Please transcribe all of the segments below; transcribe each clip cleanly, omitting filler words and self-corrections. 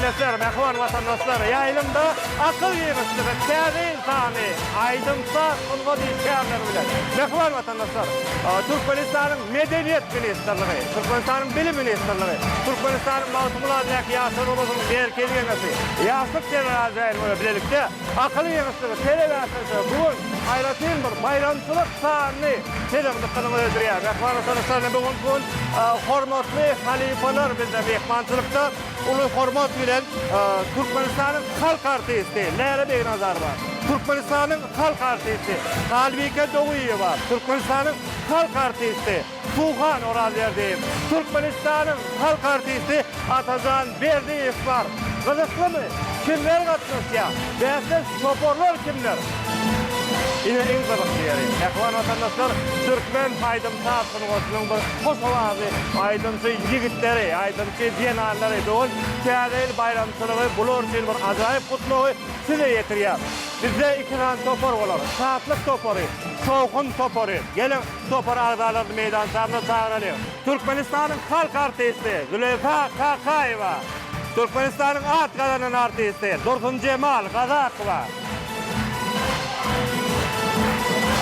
Hürmetler, mehvan vatandaşlar, yayılımda akıl yemişleri, täze insany, aydınsa sunga dişkärler bilen. Mehvan vatandaşlar, Türkmenistan'ın medeniyet ministerliği, Türkmenistan'ın bilim ministerliği, Türkmenistan'ın mawsumlaryk ýaşar bolanyň berkelgesi, ýaşlyk terrazayla birlikde akıl yemişleri, televiziýasy, bugun hayratyn bir bayramçylyk sanyny televiziýanyny öldürýär. Mehvan vatandaşlar, bugun hormatly halifalar bizde mehmançylykda ulu hormat bilen Türkmenistan'ın halk artisti Leyla Beynazar var. Türkmenistan'ın halk artisti Halbike Doğuyu var. Türkmenistan'ın halk artisti Tuğhan Orazyerdeyim. Türkmenistan'ın halk artisti Atacan Berdiyev var. Kızıklı mı? Kimler katmış ya? Değersiz toporlar kimler? Yine en kızıklı yeri. Ekvan vatandaşlar, Türkmen aydımsı asılgosunun bir hoş ovazi aydımsı yigitleri, aydımsı diyenarları doğun, täze bayramçılığı bulur için bir acayip kutluğu size getiriyor. Bizde iki tane topor olur. Saatlik toporu, soğukun toporu. Gelin topor ağzalarını meydan sahibine çağıralım. Türkmenistan'ın halk artisti Züleyfa Kakayeva. Türkmenistan'ın at kazanan artisti Dursun Cemal Kazakova.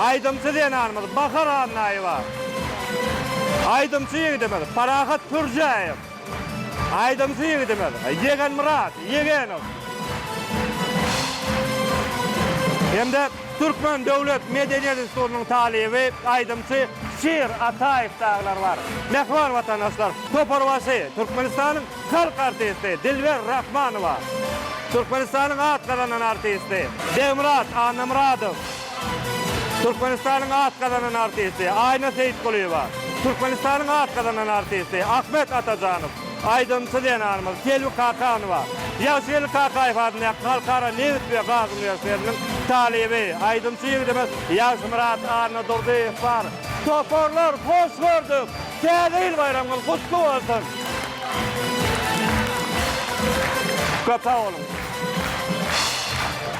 Aydımçı diyen armız Bakar Annayeva. Aydımçı yigidimiz Parahat Turcayev. Aydımçı yigidimiz Yegen Murat Yegenov. Hem de Türkmen Devlet Medeniyet Enstitüsü'nün talibi aydımçı Şir Atayev dağlar var. Mehvan vatandaşlar, Toporvası, Türkmenistan'ın halk artisti Dilber Rahmanova. Türkmenistan'ın at kazanan artisti Demrat Anamradov. Türkmenistan'ın at kazanan artisti Ayna Seyitkuluyeva. Türkmenistan'ın at kazanan artisti Ahmet Atacanov. Aydımçı diyen armız Selvi Kakanova. Selvi Kakayev adına Halkara Nevit ve Gaz Üniversitesi'nin talibi aydımçı yigidimiz Murat Arna Durdiyev var. Toporlar hoş gördük. Täze bayramınız kutlu olsun. Köp sağ olun.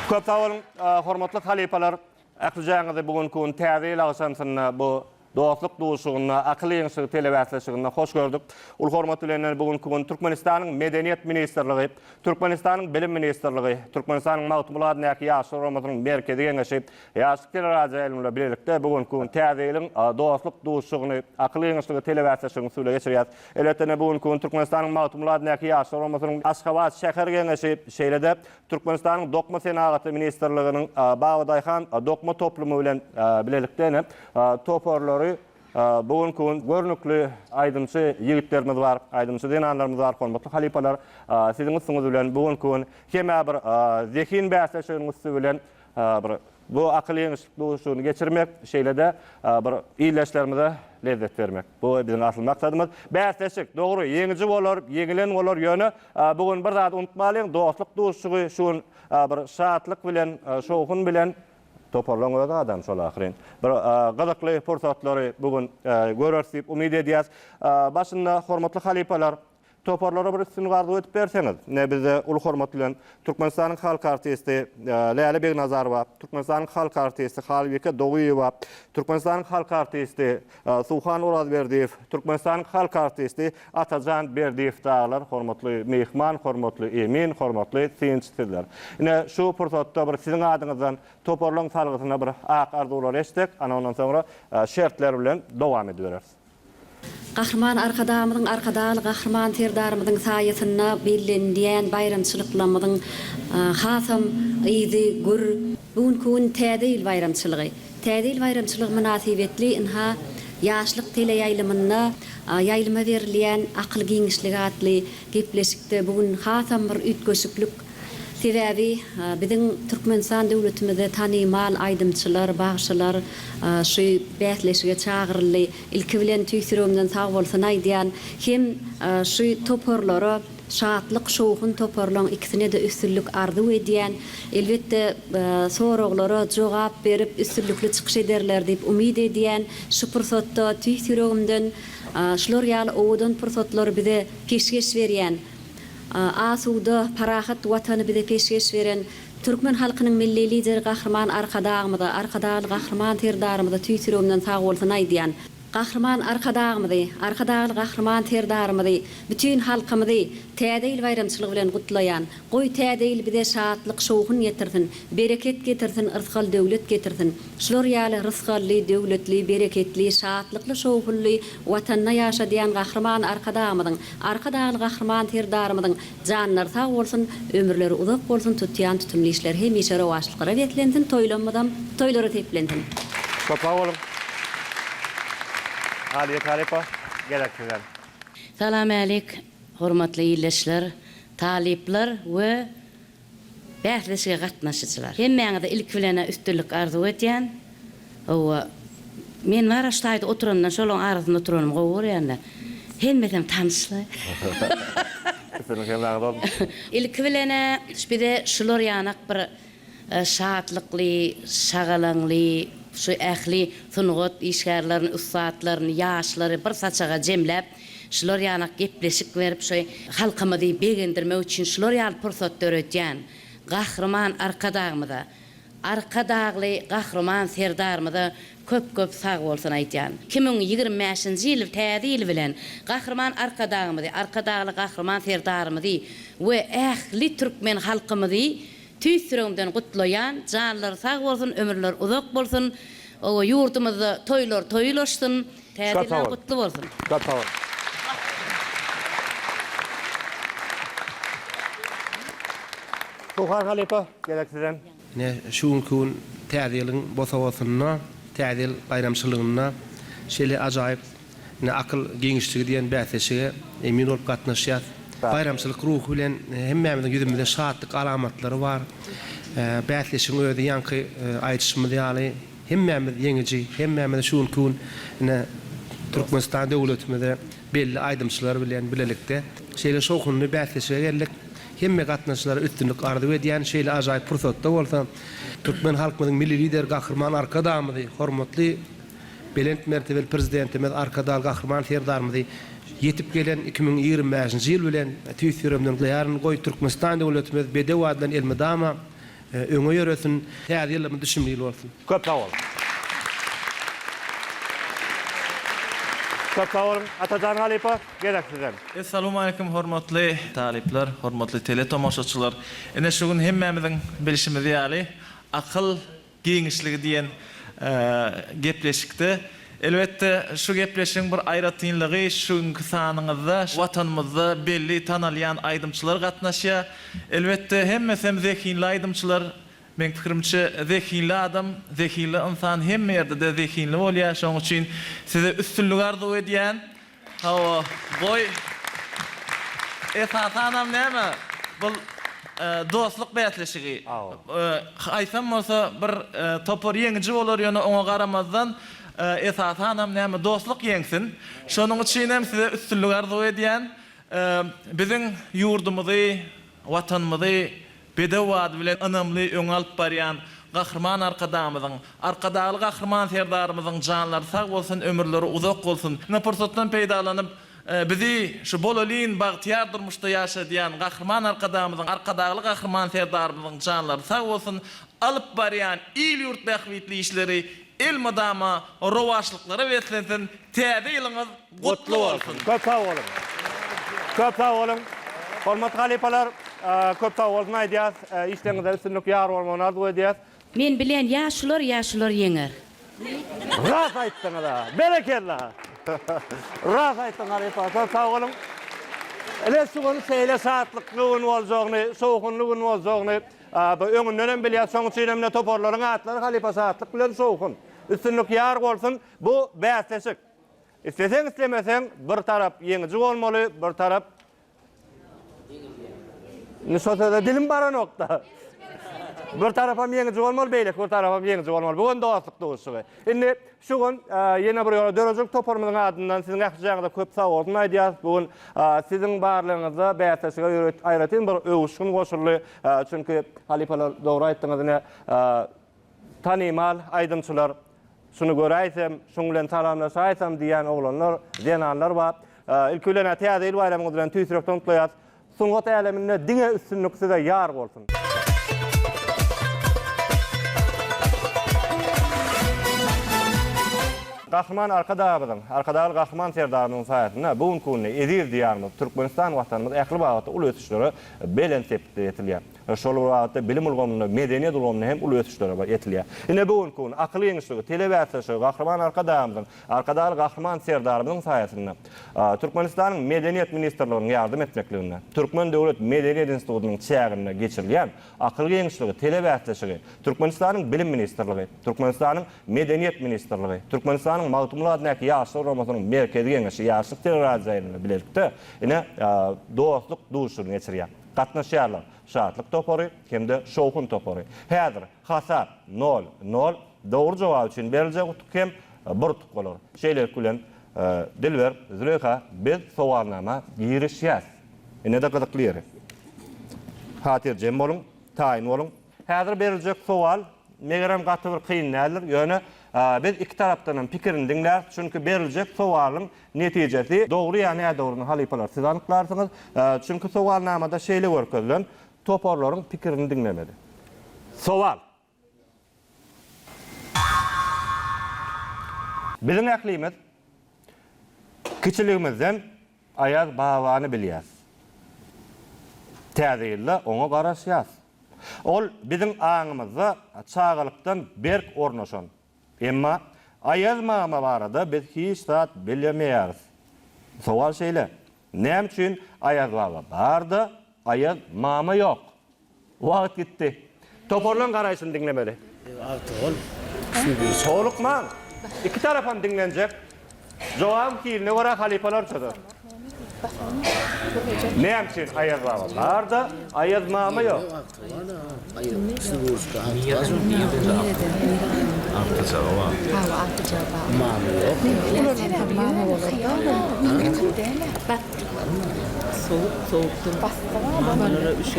Köp sağ olun, hormatly halipalar. Aklyjaňyzy bugunky täze ýyl bu dostluk duşugyna, aklyňyzy telewiziýasyna hoş gördük. Ul hormat bilen bugunky Türkmenistanyň medeniyet ministrligi, Türkmenistanyň bilim ministrligi, Türkmenistanyň mawsumlaryny ýaşar olmasynyň merkezi geňeşi, ýaşlyk telewizýasyny birlikde bugunky täze ýylyň dostluk duşugyny, aklyňyzy telewiziýasyny süle geçirýär. Eletene bugunky Türkmenistanyň mawsumlaryny ýaşar olmasynyň Aşgabat şäher geňeşi şeýlede Türkmenistanyň dokma senaty ministrliginiň Bagdaýhan dokma toplumy bilen birlikde toporlary bugunky görnükli aydymçy yigitlerimiz var, aydymçy denanlarymız var, hormatly halipalar. Siziň üstüňiz bilen bugunky hemme bir zehin bäsleşiginiz bilen bir bu aklyňyzlyk duşugyny geçirmek, şeýlede bir iýleşlerimize lezzet vermek. Bu biziň asl maksatymyz. Bäsleşik, dogry, yeňici bolar, yeňilen bolar ýöne bugun bir zat unutmalyň, dostluk duşugy şuň bir şatlyk bilen, şowkun bilen toparlanmadı adam şol ahirin. Bir gazakly forsatlary bugun görersiz umid edýäs. Başynda hormatly halipalar toparlara bir üstün gardy ötüp berseňiz. Ne bize ul hormat bilen Türkmenistanyň halk artisti Leyla Beynazarova, Türkmenistanyň halk artisti Halbike Doğuyewa, Türkmenistanyň halk artisti Tuğhan Orazyerdiýew, Türkmenistanyň halk artisti Atacan Berdiyev dağlar, hormatly mehman, hormatly emin, hormatly synçylar. Ine şu pursatda bir siziň adyňyzdan toparlaň salgysyna bir ak arzular eşdik. Ana ondan sonra şertler bilen dowam ederiz. Gahrman arkadamyň arkadaly gahrman terdarymyň saýatyna bellendiýän bayramçylyklarymyň hasam ýyzy gür bugunky täze ýyl bayramçylygy. Täze ýyl bayramçylygy münasibetli inha ýaşlyk tele ýaýlymyna ýaýlyma berilýän akly giňişligi atly gepleşikde bugun hasam bir ütgöşüklük sebebi bizim Türkmenistan döwletimizde tanymal aydymçylar, bagşylar şu bäsleşige çağırly ilki bilen tüýsürümden sag bolsun aýdýan hem şu toporlary şatlyk şowkun toporlaň ikisine de üstünlük arzu edýän elbetde soraglary jogap berip üstünlükli çykyş ederler diýip umid edýän şu pursatda tüýsürümden şular ýaly owdan pursatlary bize peşgeş berýän asuda parahat watany bize peşgeş beren Türkmen halkynyň milli lideri gahrman arkadağymyda, arkadaly gahrman terdarymyda tüýsürümden sag bolsun aýdýan. Kahraman arkadağımızı, arkadağlı kahraman terdarımızı, bütün halkımızı täze bayramçılık bilen gutlayan, goý täze bize şatlyk, şowhun getirsin, bereket getirsin, ırzgal döwlet getirsin. Şular ýaly rizgally, döwletli, bereketli, şatlykly, şowhully watanda ýaşadýan kahraman arkadağımyzyň, arkadağly kahraman terdarymyzyň janlary sag bolsun, ömürleri uzak bolsun, tutýan tutumly işler hemişe rowaşlyklara beklensin, toýlanmadan toýlara teplensin. Çok sağ olun. Aliye Talipa, gerekliler. Salam alik, hormatly ýerleşler, talipler we bähleşige gatnaşyjylar. Hemmeňize ilk bilene üstünlük arzu etýän, men wara ştaýda oturandan şolaň arasynda oturanym gowur ýa-ni. Hemmesem tanışly. İlk bilene şüpede şular ýanak bir şatlykly, şagalanly, şu ähli sunugat işgärlerini, üstatlaryny, ýaşlary bir saçaga jemläp, şular ýanak gepleşik berip, şu halkymyzy begendirmek üçin şular ýaly pursat töretýän. Gahryman arkadağymyda, arkadağly gahryman serdarmyda köp sag bolsun aýtýan. 2025-nji ýyl täze ýyl bilen gahryman arkadağymyzy, arkadağly gahryman serdarmyzy we ähli türkmen halkymyzy tüýsürüňden gutlayan, janlary sag bolsun, ömürler uzak bolsun, o ýurdumyzda toýlar toýlaşsyn, täzeler gutly bolsun. Çok sağ olun. Tuhar Halipa, gerekliler. Ne şu gün täzelin bosawasyna, täzel bayramçylygyna şeýle ajaýyp ne akıl geňişligi diýen bäsešige emin bolup gatnaşýar. Bayramçylyk ruhu bilen hemmämiziň ýüzümizde şatlyk alamatlary bar. Bäsleşiň özi ýanky aýdyşmyz ýaly hemmämiz ýeňiji, hemmämiz şu gün ne Türkmenistan döwletimizde belli aýdymçylar bilen bilelikde şeýle şokunly bäsleşige geldik. Hemme gatnaşylara üstünlük ardy edýän şeýle ajaýyp pursatda bolsa, Türkmen halkymyzyň milli lider gahryman arkadağymyzy, hormatly belent mertebeli prezidentimiz arkadaşlar gahryman serdarymyzy yetip gelen 2025-nji ýyl bilen tüýsüremden ýaryn goý Türkmenistan döwletimiz bedewadan elmedama öňe ýöresin, täze ýylymy düşünmeli bolsun. Köp sağ olun. Köp sağ olun. Atacan Halipa, gerekliler. Assalamu alaykum hormatly talipler, hormatly tele tomoşaçylar. Ene şu gün hemmämiziň bilişimiz ýaly akyl geňişligi diýen gepleşikde. Elbette şu gepleşiň bir aýratynlygy şuňky sanyňyzda watanymyzda belli tanalýan aýdymçylar gatnaşýar. Elbette hemmesem zekinli aýdymçylar, men pikirimçe zekinli adam, zekinli insan hemme ýerde de zekinli bolýar. Şoň üçin size üstünlük arzu edýän goý esasanam näme? Bu dostluk bäsleşigi. Aýsam bolsa bir topor ýeňiji bolar ýöne oňa garamazdan esasanam näme dostluk ýeňsin. Şonuň üçin hem size üstünlük arzu edýän biziň ýurdumyzy, watanymyzy bedewad bilen anamly öň alyp barýan gahryman arkadağymyzyň, arkadaly gahryman serdarymyzyň janlary sag bolsun, ömürleri uzak bolsun. Ne pursatdan peýdalanyp bizi şu bolalyn bagtyar durmuşda ýaşadýan gahryman arkadağymyzyň, arkadaly gahryman serdarymyzyň janlary sag bolsun, alyp barýan il ýurt bähwitli işleri elmadama rowaşlyklara wetlensin. Täze ýylyňyz gutly bolsun. Köp sağ olun. Köp sağ olun. Hormatly halipalar, köp sağ olun aýdýas, işleňizde üstünlük ýar bolmagyny arzu edýäs. Men bilen ýaşlar ýeňer. Ras aýtdyňyz da, bereketli. Ras aýtdyň halipa, köp sağ olun. Ele şu gün seýle saatlyklygyn boljagyny, sowgunlygyn boljagyny öňünden bilýär, soň üçin hem toporlaryň atlary halipa saatlyk bilen sowgun. Üstünlük ýar bolsun, bu bäsleşik. İsteseň islemeseň bir tarap ýeňiji bolmaly, bir tarap Nişotada dilim bara nokta. Bir tarafam ýeňiji bolmaly, beýlek bir tarafam ýeňiji bolmaly. Bugun dostluk dowuşugy. Indi şu gün ýene bir ýola dörejek toparmyzyň adyndan siziň ählijaňyza köp sag bolsun aýdýas. Bugun siziň barlygyňyza bäsleşige aýratyn bir öwüşgün goşurly. Çünki halipalar dogry aýtdyňyz, tanymal aýdymçylar şunu göräýsem, şoň bilen salamlaşaýsam diýen oglanlar, denanlar bar. Ilkülene täze ýyl bayramyňyz bilen tüýsürekden gutlaýas. Sungat äleminde diňe üstünlük size ýar bolsun. Kahraman arkadaşlar kahraman serdarının sayesinde bugün kunne edir diyarımız Türkmenistan vatanımız ähli bagata ulu ötüşleri belen septi etilýär. Şol bagata bilim ulgamyny, medeniyet ulgamyny hem ulu ötüşleri etilýär. Ine bugün kun akıl ýeňişligi, telewäsleşigi kahraman arkadaşlar kahraman serdarymyň sayesinde Türkmenistanyň medeniyet ministrliginiň ýardym etmekligine, Türkmen Döwlet Medeniyet Institutynyň çägine geçirilýän akıl ýeňişligi, telewäsleşigi, Türkmenistanyň bilim ministrligi, Türkmenistanyň medeniyet ministrligi, Türkmenistanyň magtumladyňky ýaşlar romasynyň merkezi geňeşi ýaşlyk telewizionuny bilerikde ine dostluk duşuny geçirýär. Gatnaşýarlar şatlyk topory hemde şowkun topory. Häzir hasap 0-0 dogry jogap üçin berilýär hem burtuk bolar. Şeýler kulen Dilber Züleyha biz sowalnama girişýär. Ine de gydyklyary. Hatirjem bolun, taýin bolun. Häzir beriljek sowal megerem gaty bir kıyın nädir? Ýöne biz iki tarapdan pikirini dinler. Çünkü beriljek sowalyň netijesi dogry ýa näme dogryny halypalar siz anyklarsynız. Çünkü sowalnamada şeýle görkezlen toporlaryň pikirini dinlemedi. Sowal. Biziň ählimiz kiçiligimizden Ayaz Babany bilýär. Täzeýle oňa garaşýar. Ol bizim aňymyzda çağalykdan berk ornaşan. Emma Ayaz mama barada biz hiç zat bilmeýäris. Sowal şeýle. Näme üçin Ayaz baba barda, Ayaz mama ýok? Wagt gitdi. Toporlan garaýşyny dinlemeli. Solukman. İki tarafdan dinlenecek. Jogam kiline wara halipalar çadır. Näme üçin Ayaz baba barda, Ayaz mama ýok?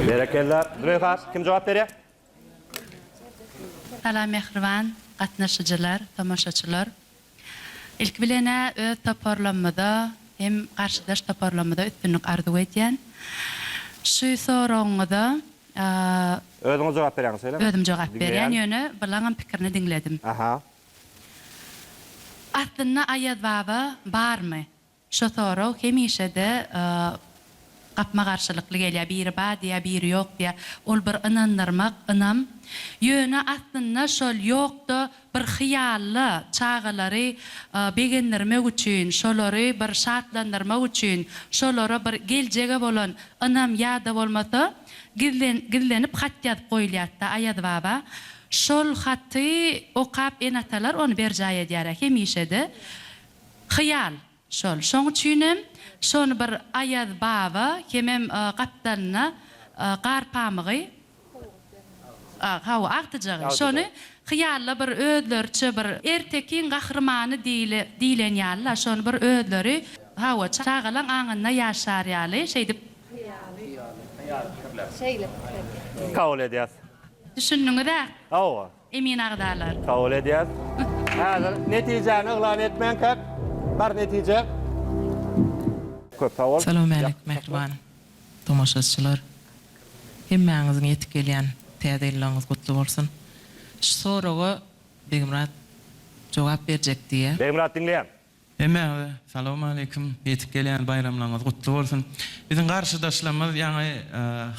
Berekeller. Züleyha kim jogap berýär? Salam mehriban gatnaşyjylar, tamaşaçylar. İlk bilene öz toparlanmada hem karşıdaş toparlanmada üstünlük arzu etýän. Şu soraňyda Özüňiz jogap berýäňiz söyle. özüm jogap berýän ýöne bilaňam pikirini dinledim. Aha. Aslında Ayaz baba barmy? Şu soraw hemişe de gapma garşylykly gelýär. Biri bar diýär, biri ýok diýär. Ol bir inandyrmak, inam. Ýöne aslında şol ýokda bir hyýaly çağalary begendirmek üçin, şolary bir şartlandyrmak üçin, şolara bir geljege bolan inam ýa-da bolmasa girlenip hat ýazyp goýulýar-da Ayaz baba. Şol haty okap enatalar onu berjaý edýär. Hemişe de hyýal şol. Şoň üçin şonu bir Ayaz baba hemem gapdanna garpamygy hawa aktyjagy. Şonu hyýalla bir ödlerçe bir ertekin gahrymany diýilen ýaly. Şonu bir ödleri hawa çağalan aňynda ýaşar ýaly. Şeýdip Kabul edýär. düşündiňiz-de? Awa. Emin agdalar. Kabul edýär. Häzir netijäni eglan etmän kak. Bar netije. Köp sowal. Salam aleykum mehriban tomaşaçylar. Hemmäňiziň ýetip gelýän täzeýliňiz gutly bolsun. Şu soraga Begimrat jogap berjek diýe. Begimrat dinleýän. Hemmäňize salam aleykum ýetip gelýän bayramlaryňyz gutly bolsun. Biziň garşydaşlarymyz ýani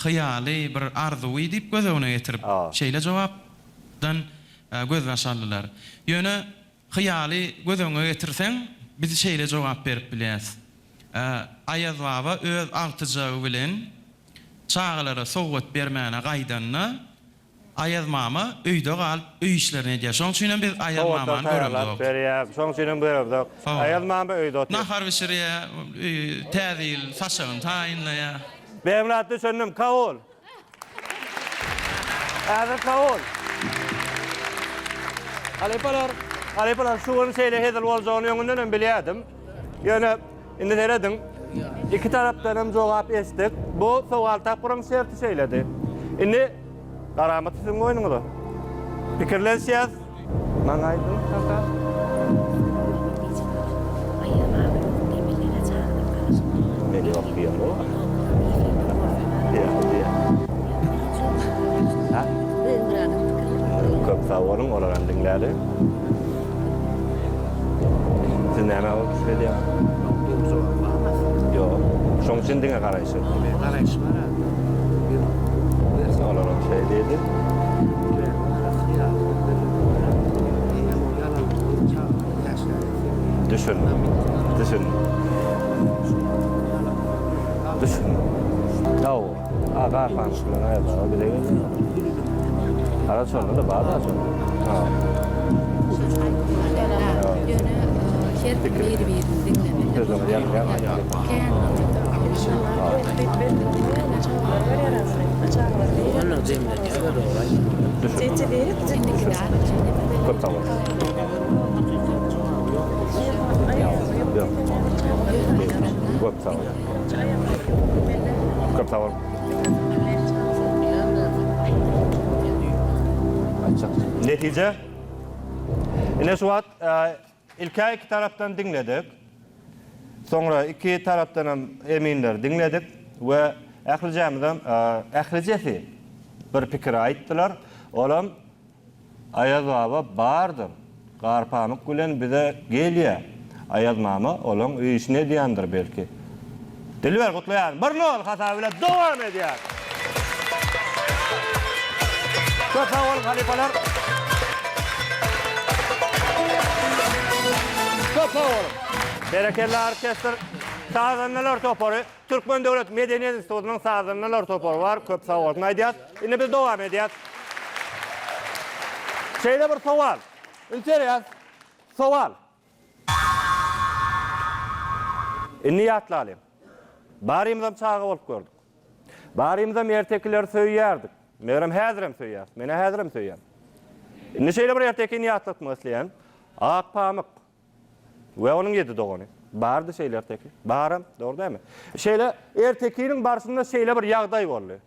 hyýaly bir arzuwy diýip gözüne getirip şeýle jogapdan göz başarlylar. Ýöne hyýaly gözüne getirseň biz şeýle jogap berip bilýäs. Ayaz baba öz agtyjagy bilen çağalara sowgat bermäne gaýdanna Ayaz mama öýde galyp öý işlerini edýär. Şoň üçin biz Ayaz mamany görüpdik. Şoň üçin beripdik. Ayaz mama öýde otur. Nahar bişirýär, täzil, saçagyny taýinlaýar. Begimrat düşündim kabul. Häzir kabul. Alypalar şuwun şeýle hedil boljagyny ýöňünden bilýärdim. Ýöne indi teredin. İki tarapdan hem jogap esdik. Bu sowal tapyryň şerti şeýledi. Indi garamat sizin goýnuňyzda. Pikirlenýäs. Maň aýdym kaka. Meni okuyor o. Köp sowalyn olaran dinlädi. näme bolup düşmedi? Yok. Şoň üçin diňe garaýşy. Olar o şey dedi. Düşün. Yaw, aga fanşylan aýda bilegi. Ara sonra da bağda sonra. Ha. Sözüm Çok sağ ol. Çok sağ ol. Çok sağ ol. Netice? Yine şu an İlkay iki taraftan dinledik. Sonra iki taraftan eminler dinledik ve ahlicesi bir fikir aittiler. Olam Ayaz baba bardım. Garpamık gülen bize geliyor. Ayaz mama olam işine diyandır belki. Dilber kutlayan. Bir nol hasabıyla devam ediyor. Çok sağ olun halifeler. Çok sağ olun. Bereketli orkestr sazanlar toporu. Türkmen Devlet Medeniyet Enstitüsü'nün sazanlar toporu var. Çok sağ olun. Aydiyat. Yine biz devam ediyoruz. Şeyde bir soğal. Ünseriyaz. Soğal. Niyatlı alayım. Barımızdan çağı olup gördük. Barımızdan ertekler söyyerdik. Meğerim hazırım söyyerdik. Mene hazırım söyyerdik. Ne şeyle bir erteki niyatlık mesleyen. Ak pamuk. Ve onun yedi doğunu. Bardı şeyler teki. Barım. Doğru değil mi? Şeyle ertekinin barısında şeyle bir yağday oluyor.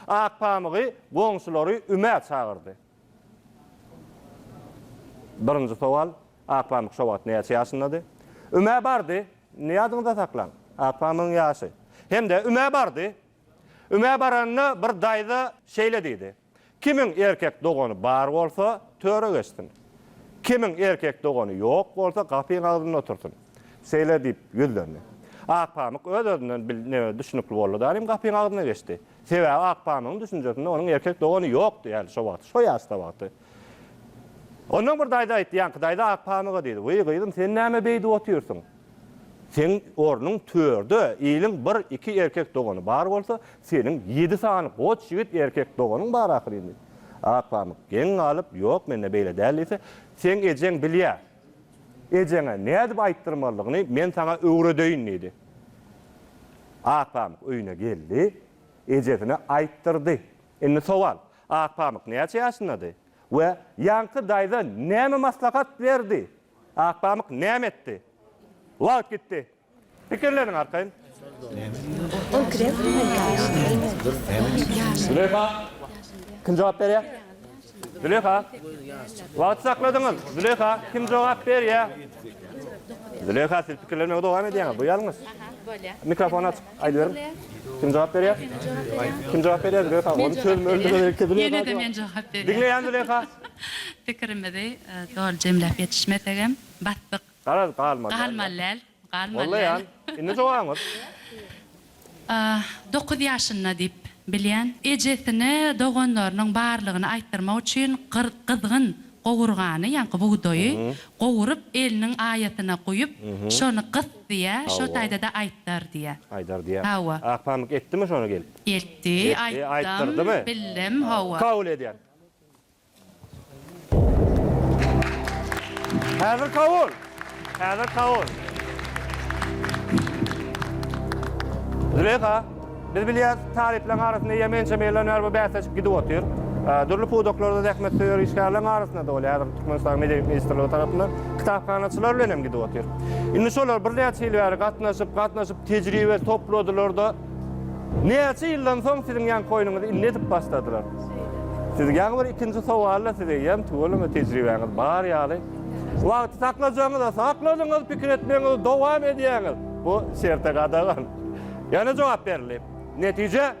Ak pamuğu, goňşulary üme çağırdı. Birinci soğal. Ak pamuk şu vaxt neçe yaşındadı? Üme bardı. Ne adınıza saklan? Ak pamuğun yaşı. Hem de üme bardı. Üme baranını bir dayda şeyle deydi. Kimin erkek doğunu bar olsa töre geçtin. Kimin erkek doğunu yok olsa kapıyın ağzına otursun. Şeyle deyip yüzlerini. Ak pamuk öz-özünden düşünüklü oldu. Darim kapıyın ağzına geçti. Sebebi ak pamuğun düşüncesinde onun erkek doğunu yoktu yani şu vaxt. Şu yaşta vaxtı. Onun bir dayda aytdı. Yankı dayda ak pamuğa deydi. Vay kıydım sen näme beydi otuyorsun? Sen ornun tördü, iyilin bir iki erkek doğunu bar olsa, senin 7 sany koç jigit erkek doğunun bar ahirinde. Ak pamuk gen alıp, yok menne beyle dällise, sen ejeň bilýär. Ejeňe näde aýtdyrmalygyny men sana öwredeýin dedi. Ak pamuk öýüne geldi, ejesine aýtdyrdy. Indi sowal, ak pamuk näçe ýaşyndady? We yankı dayda näme maslahat berdi? Ak pamuk näme etdi? Vakt gitti. Fikirlerin arkayın. Züleyha, kim cevap veriyor? Züleyha, vakt sakladınız. Züleyha, kim cevap veriyor? Züleyha, siz fikirlerine devam ediyorsunuz. Duyalınız. Mikrofonu aç. Haydi verin. Kim cevap veriyor? Kim cevap veriyor Züleyha? Onu çözüm öldürüyor. Yine de men cevap berýär. Dinleyen Züleyha. Fikrimde doğru cemlep yetişmetegem battık. Kalmadı. Galmallal. Vallahi yani. Ne cevabınız? 9 yaşında dip bilýän, ejesine dogonlarynyň barlygyny aýtdyrmak üçin kızgın gowurgany, ýa-ni buğdoyu gowurup eliniň aýatyna goýup, şonu kysdy, şo taýda da aýtdyr diýe. Aýdar diýe. Hawa. Ak pamuk etdimi şonu gelip? Etdi, aýtdyrdy mı? Bildim, hawa. Kabul edýän. Hazır kabul. Hazır kabul. Züleyha, biz bilýäs tariflerin arasynda ýemençe meýlener we bäsleşip gidip otyr. Dürli pudoklarda zähmet söýür işgärlerin arasynda da bolýar. Türkmenistan Medeniyet Ministrligi tarapyndan kitapxanaçylar bilen gidip otyr. Indi şolar bir näçe ýyl gatnaşyp tejribe topladylar da näçe ýyldan soň siziň ýan koýnuňyzy inletip başladylar. Siz ýa-ni bir ikinji sowalla size ýem tuğulmy tejribeňiz bar ýaly. Wagty saklajaňyz, sakladyňyz, pikir etmeňiz, dowam edýäňiz. Bu şerte gadagan. Yana cevap verilip. Netice?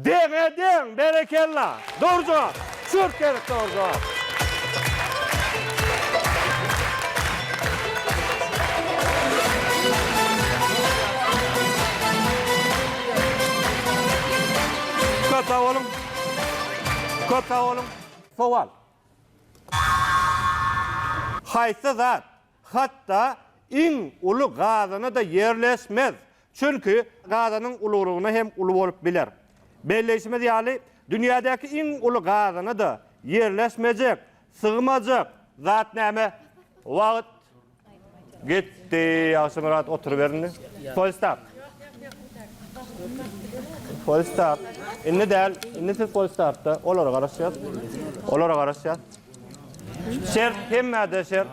Deň, berekella. Doğru cevap. Şurt gerek doğru cevap. Çok sağ olun. Sowal. Haýsy zat hatta iň ulu gazyna da yerleşmez. Çünkü gazanyň ululugyny hem ulu bolup biler. Belleşmez ýaly dünýädäki iň ulu gazyna da yerleşmejek, sığmajak zat näme? Wagt gitti. Ýaşy Murat oturuberdi. Polstap. Polstap. Inne däl, inne siz polstapda olara garaşýar. Olara garaşýar. Şer hemmede şer.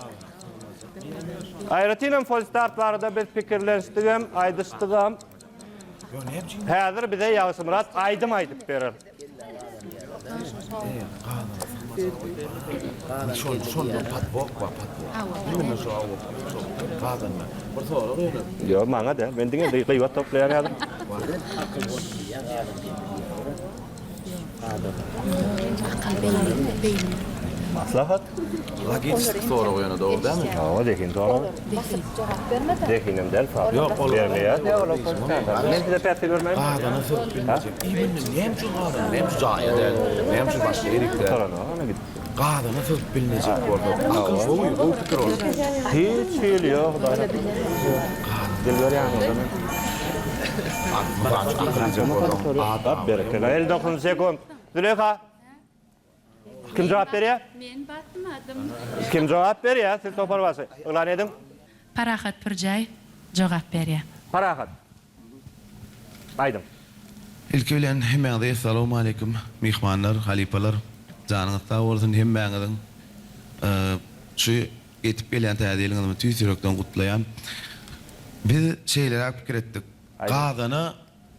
Aýratynam polstap barada bir pikirlenşdigem, aýdışdygam. Häzir bize Ýaşy Murat aýdym aýdyp berer. Şol patbok var patbok. Nimeni şu alıp kazanma. Bir soru verin. Yo maňa da, men diňe gıýbat toplaýan ýaly. Maslahat. Logistik soru yana doğru değil mi? Ha, dekin doğru. Dekinim del fa. Yok, olur. Vermeye de olur. Men size päti vermeyim. Kazana sırf bilmeyecek. İyi bilmem. Neyim şu kazan? Neyim şu cahaya değil? Neyim şu başka erikler? Sonra ona git. Kazana sırf bilinecek bu arada. Akıl boyu, bu fikir olur. Hiç şey yok. Dilber yani o zaman. Akıllıca bu arada. Adam berekeli. 59 sekund. Züleyha. Kim cevap veriyor? Men batmadım. Kim cevap veriyor? Siz topar bası. Ulan edin. Parahat Pürjay jogap berýär. Parahat. Aydım. İlki bilen hemmeňize assalamu alaykum mihmanlar, halipalar. Janyňyz sag bolsun hemmeňiziň şu getip gelen täzeliňizi tüýs ýürekden gutlaýan. Biz şeýler pikir etdik. Gazany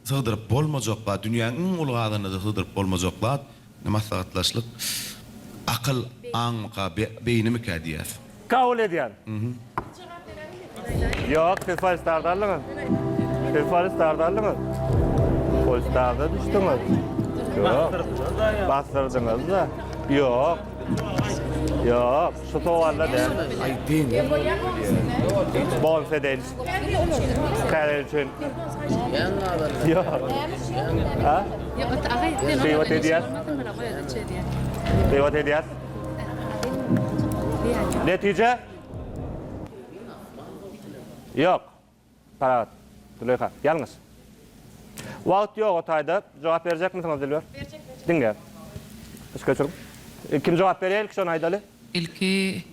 sığdyryp bolmajakla, dünýäniň ulu gazyny da sığdyryp bolmajakla, maslahatlaşlyk, akıl, aňmyka, beýnimi kädiýär. Kabul ediyen. Yok, siz polistardarlığın. Siz polistardarlığın. Polistarda düştünüz. Yok. Bastırdınız da. Yok. Yok, şu tovarla değil. Ay değil. Bonse değil. Kare için. Yok. Ha? Kıyvat ediyat. Kıyvat ediyat. Netice? Yok. Parahat. Züleyha. Yalnız. Vaqt yok otayda. Cevap verecek misiniz Dilber? Verecek. Dinle. Başka çorum. Kim cevap veriyor ilk şonu aydalı? İlki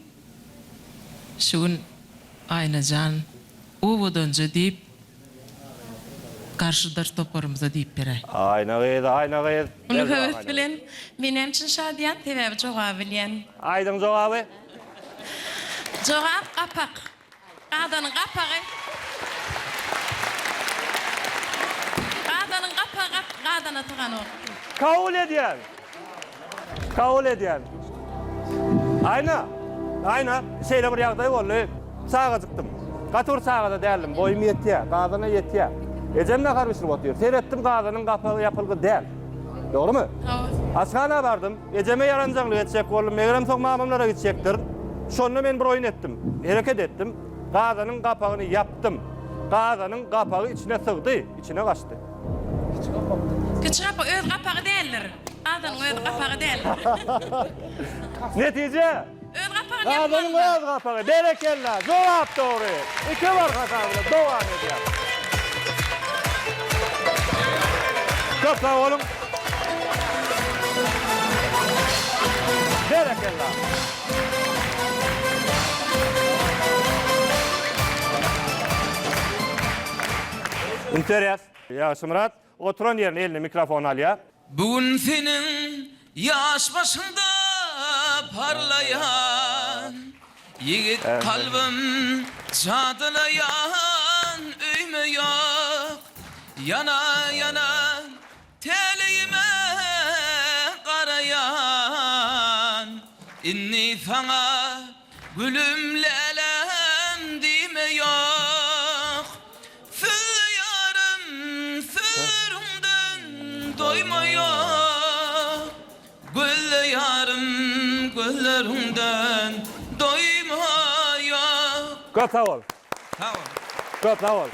şun aynacan uvudanca deyip karşıdaş toparımıza deyip bere. Ayna gıyız. Onu hövüt bilen benim için şadiyan tebebi cevap bilen. Aydın cevabı. Cevap kapak. Kadının kapağı. Kadının kapağı kadına tıkan o. Kabul ediyen. Kabul ediyen. Ayna. Şeyle bir yağdayı oldu. Sağa çıktım. Katur sağa da değerlim. Boyum yetiyor. Kadına yetiyor. Ecem ne karıştırıp oturuyor. Seyrettim kadının kapağı yapılgı değil. Doğru mu? Askana vardım. Eceme yarancaklık edecek oğlum. Megrem sok mamamlara gidecektir. Şonunu men bir oyun ettim. Hareket ettim. Kadının kapağını yaptım. Kadının kapağı içine sığdı. İçine kaçtı. Küçük kapağı öz kapağı değildir. Kadının öz kapağı değildir. Netice? Öz kapağı Kadının yapmalı. öz kapağı. Berekella. Cevap doğru. İki var kapağı. Devam ediyor. Çok sağ olun. Berekella. İnteres. Ýaşy Murat, oturan yerine eline mikrofon al ya. Bugün senin yaş başında parlayan yigit kalbim çadılayan öýme yok yana yana telime karayan inni sana gülümlelem dime yok yarım sırımdan doymuyor gülle yarım güllerimden doymuyor. Çok sağ ol. Tamam. Çok sağ ol.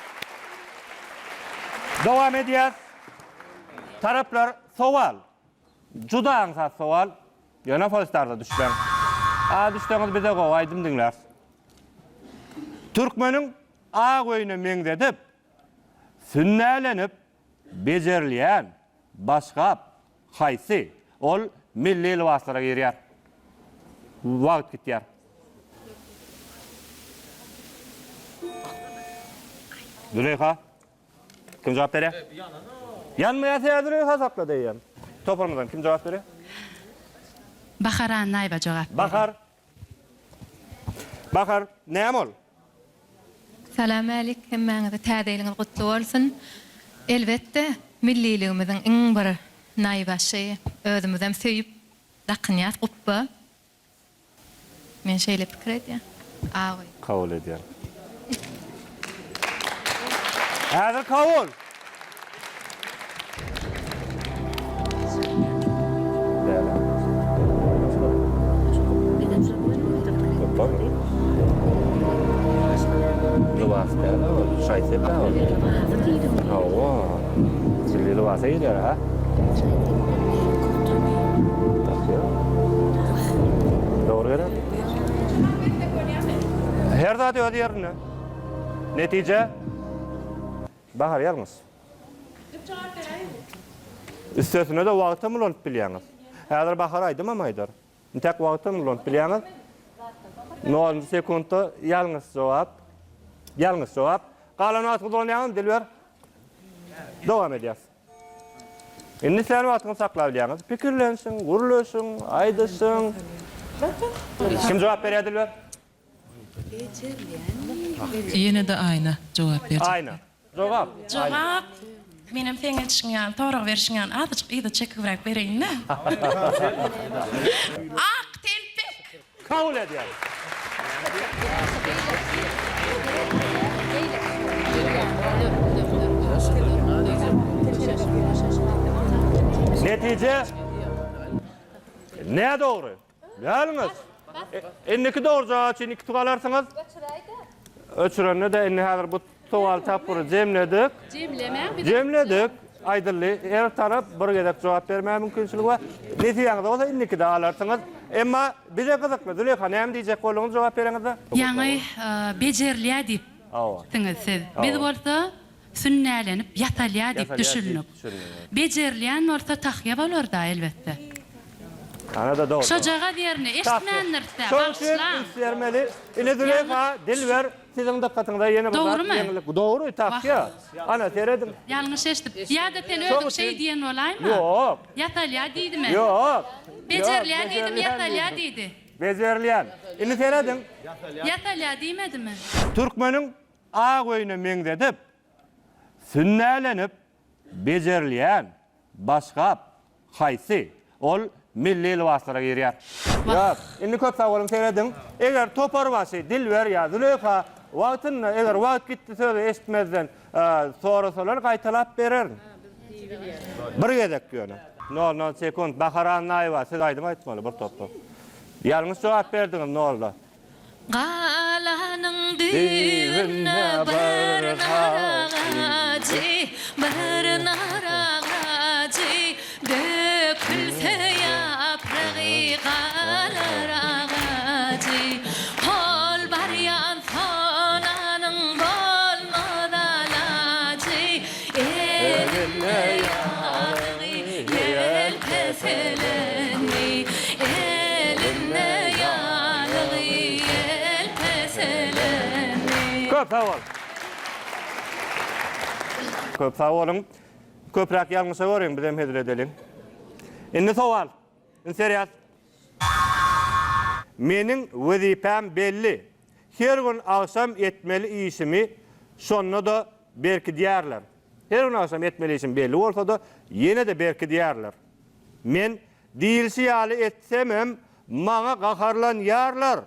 Devam ediyor. Taraflar soval. juda aňsat sowal ýöne folstarda düşben. Düşdüňiz bize gowaýdym diňler. Türkmeniň a goýuny meňdedip, sünnälenip, bejerilýän, başgap, haýsy, ol milli libaslara girýär. Wagt gitýär. Züleyha, kim cevap berýär? Yanmaýa Züleyha sakla diýen. Toparmadan kim cevap berýär? Baharan Nayba cevap. Bahar, näme ol? Salam aleykum, maňa täzeýliňiz gutly bolsun. Elbetde milliligimiziň iň bir naýbaşy, özümizem söýüp daqnyat guppa. Men şeýle pikir edýän. Awy. Kabul edýär. Häzir kabul. Her zat öýe ýerine. Netije Bahar ýalňyz. Üstesine de wagty mulanyp bilýäňiz. Häzir Bahar aýdym amaýdyr. Tek wagty mulanyp bilýäňiz. 0 sekundda ýalňyz jogap. Ýalňyz jogap. Galan wagty dolanyň dilber. Dowam edýäs. Indi sen wagtyny saklap bilýäňiz. Pikirlensiň, gurulşyň, aýdysyň. Kim jogap berýär dilber? Yine de ayna cevap verdi. Ayna. Jogap. Cevap benim teňe çyňan, torak berişňän adyjyk ýa-da çekibirek bereýin. Ak telpek. Kabul edýär. Netije ne doğru? Ýalňyz. Enniki doğru jogap üçin iki tugalarsyňyz. Öçürende de enni häzir bu sowal tapyry jemledik. Jemledik. Aýdylly, her tarap bir gedek jogap bermäge mümkinçiligi bar. Netiýeňiz bolsa inniki de alarsyňyz. Emma bize gyzykly. Züleyha näme diýjek boluňyz jogap bereňiz? Ýaňy bejerilýär diýip. Diňiz siz. Biz bolsa sünnälenip, ýatalýar diýip düşünüp. Bejerilýän bolsa tahyýa bolar da elbetde. Ana da doğru. Şojaga diýerine eşitmändirse başlan. Sermeli. Ine Züleyha, Dilber, siziň dikkatyňda ýene bir ýeňilik. Doğru, tahyýa. Ana seredim. Ýalňyş eşitip. Ýa-da sen özüň şey diýen bolaymy? Ýok. Ýatalýar diýdimi? Ýok. Bejerilýär diýdim, ýatalýar diýdi. Bejerilýän. Ine seredim. Ýatalýar diýmedimi? Türkmeniň a goýuny meňdedip, sünnälenip, bejerilýän, başgap, haýsy, ol milli libaslara girýär. Ýa, indi köp sawalym seredin. Eger toparmasy Dilber ýa Züleyha wagtyny eger wagt gitdi sözi eşitmezden sorasalar gaýtalap berer. Bir gedek ýöne. 0 sekund Baharan Naýba siz aýdym aýtmaly bir topda. Ýalňyz jogap berdiňiz 0. Galanyň düýüne bir naragajy, bir naragajy, dökülse yapragy galaragajy. Hol barýan sonanyň bolmadalajy, eline ýaly yelpeseleni, eline ýaly yelpeseleni. Köp sawal. Köp sawalym. Köprak ýalňyşa görýän bizem hedil edelim. Indi sowal. Seriýat. Meniň wezipem belli. Her gün akşam etmeli işimi şonda da berki diýerler. Her gün akşam etmeli işim belli bolsa da ýene de berki diýerler. Men diýilsi ýaly etsemem maňa gaharlan ýarlar.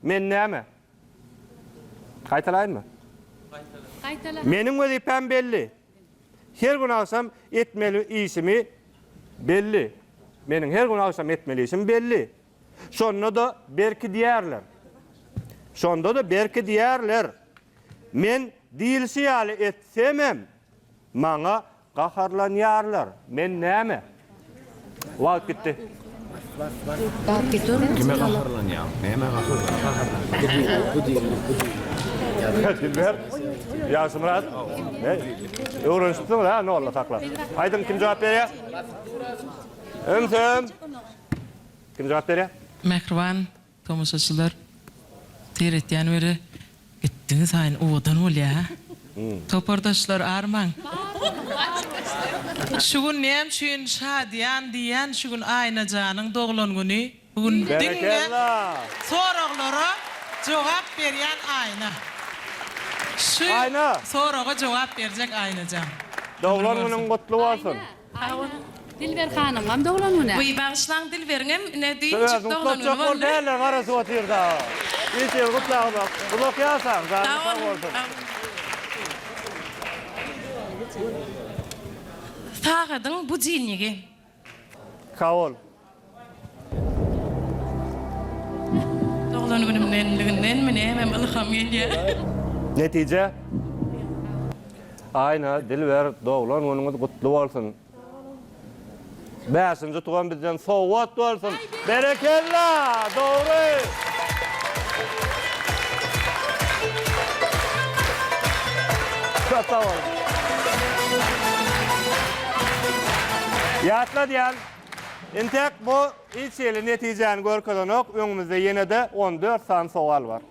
Men näme? Gaýtalaymy? Gaýtala. Meniň wezipem belli. Her gün akşam etmeli işimi belli. Meniň her gün akşam etmeli işim belli. Şonda da berki diýerler. Şonda da berki diýerler. Men diýilsi ýaly etsemem maňa gaharlanýarlar. Men näme? Vaqt gitti. Kime kahırlan ya? Neyime kahırlan? Dilber. Yaşı Murat. Ne? Öğreniştin ha ne oldu sakla. Aydın kim cevap veriyor? Ömsüm. Kim cevap veriyor? Mehriban tomoşaçylar teretýän beri gitdiňiz haýyn owadan bolýa. Topardaşlar arman. Şugun näme şuň şadyan diýen şugun Aýnajanyň doglan güni. Bugun diňe Berekellah. soraglara jogap berýän Aýna. Şu Aýna. soraga jogap berjek Aýnajan. Doğulan günün kutlu olsun. Dilber hanım, hem dolanına. Bu bağışlan Dilber'im ne diýip Söz doglan mutlu çok ol derler arası oturda. Bir şey kutlu olmak. Blok yasan. Zaten sağ olsun. Tagadın bu jilnigi. Kavul. Doglan günümden mene hem ilham gelýär. Netice? Ayna Dilber doğulan gününüz kutlu olsun. 5-nji tugan bizden sowat bolsun. Berekellah. Doğru. Çok sağ ol. Yatla diýen. Entek bu ilçeli netijeni görkezanok. Öňümizde ýene de 14 san sowal var.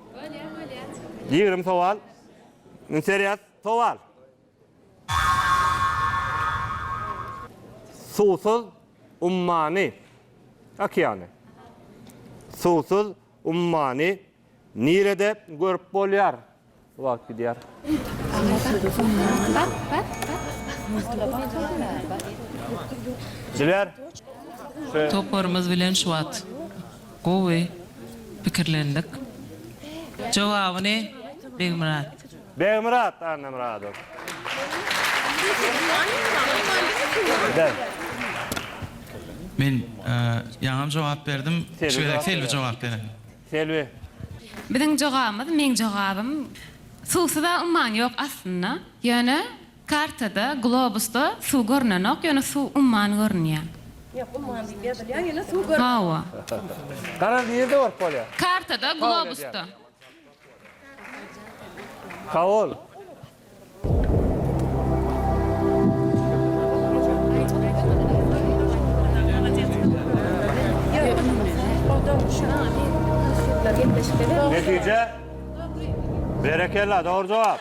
20 sowal. Seriýas sowal. Susuz ummani okeani. Susuz ummani nirede görüp bolýar? Wagt gidýär. Dilber. Toparımız bilen şuat. Gowy pikirlendik. Jogaby ne? Begmurat. Begmurat, annem Muratov. Ben. Men ýaňam jogap berdim. Şöyle selvi jogap berdim. Selvi. Bizim jogabymyz, men jogabym suwda umman ýok aslında. Ýöne kartada, globusda suw görnenok, ýöne suw umman görnýär. Yok, umman diýip berdiler, ýene suw gör. Hawa. Karar nerede var polya? Kartada, globusda. Kavul. Netice? Berekellah, doğru cevap.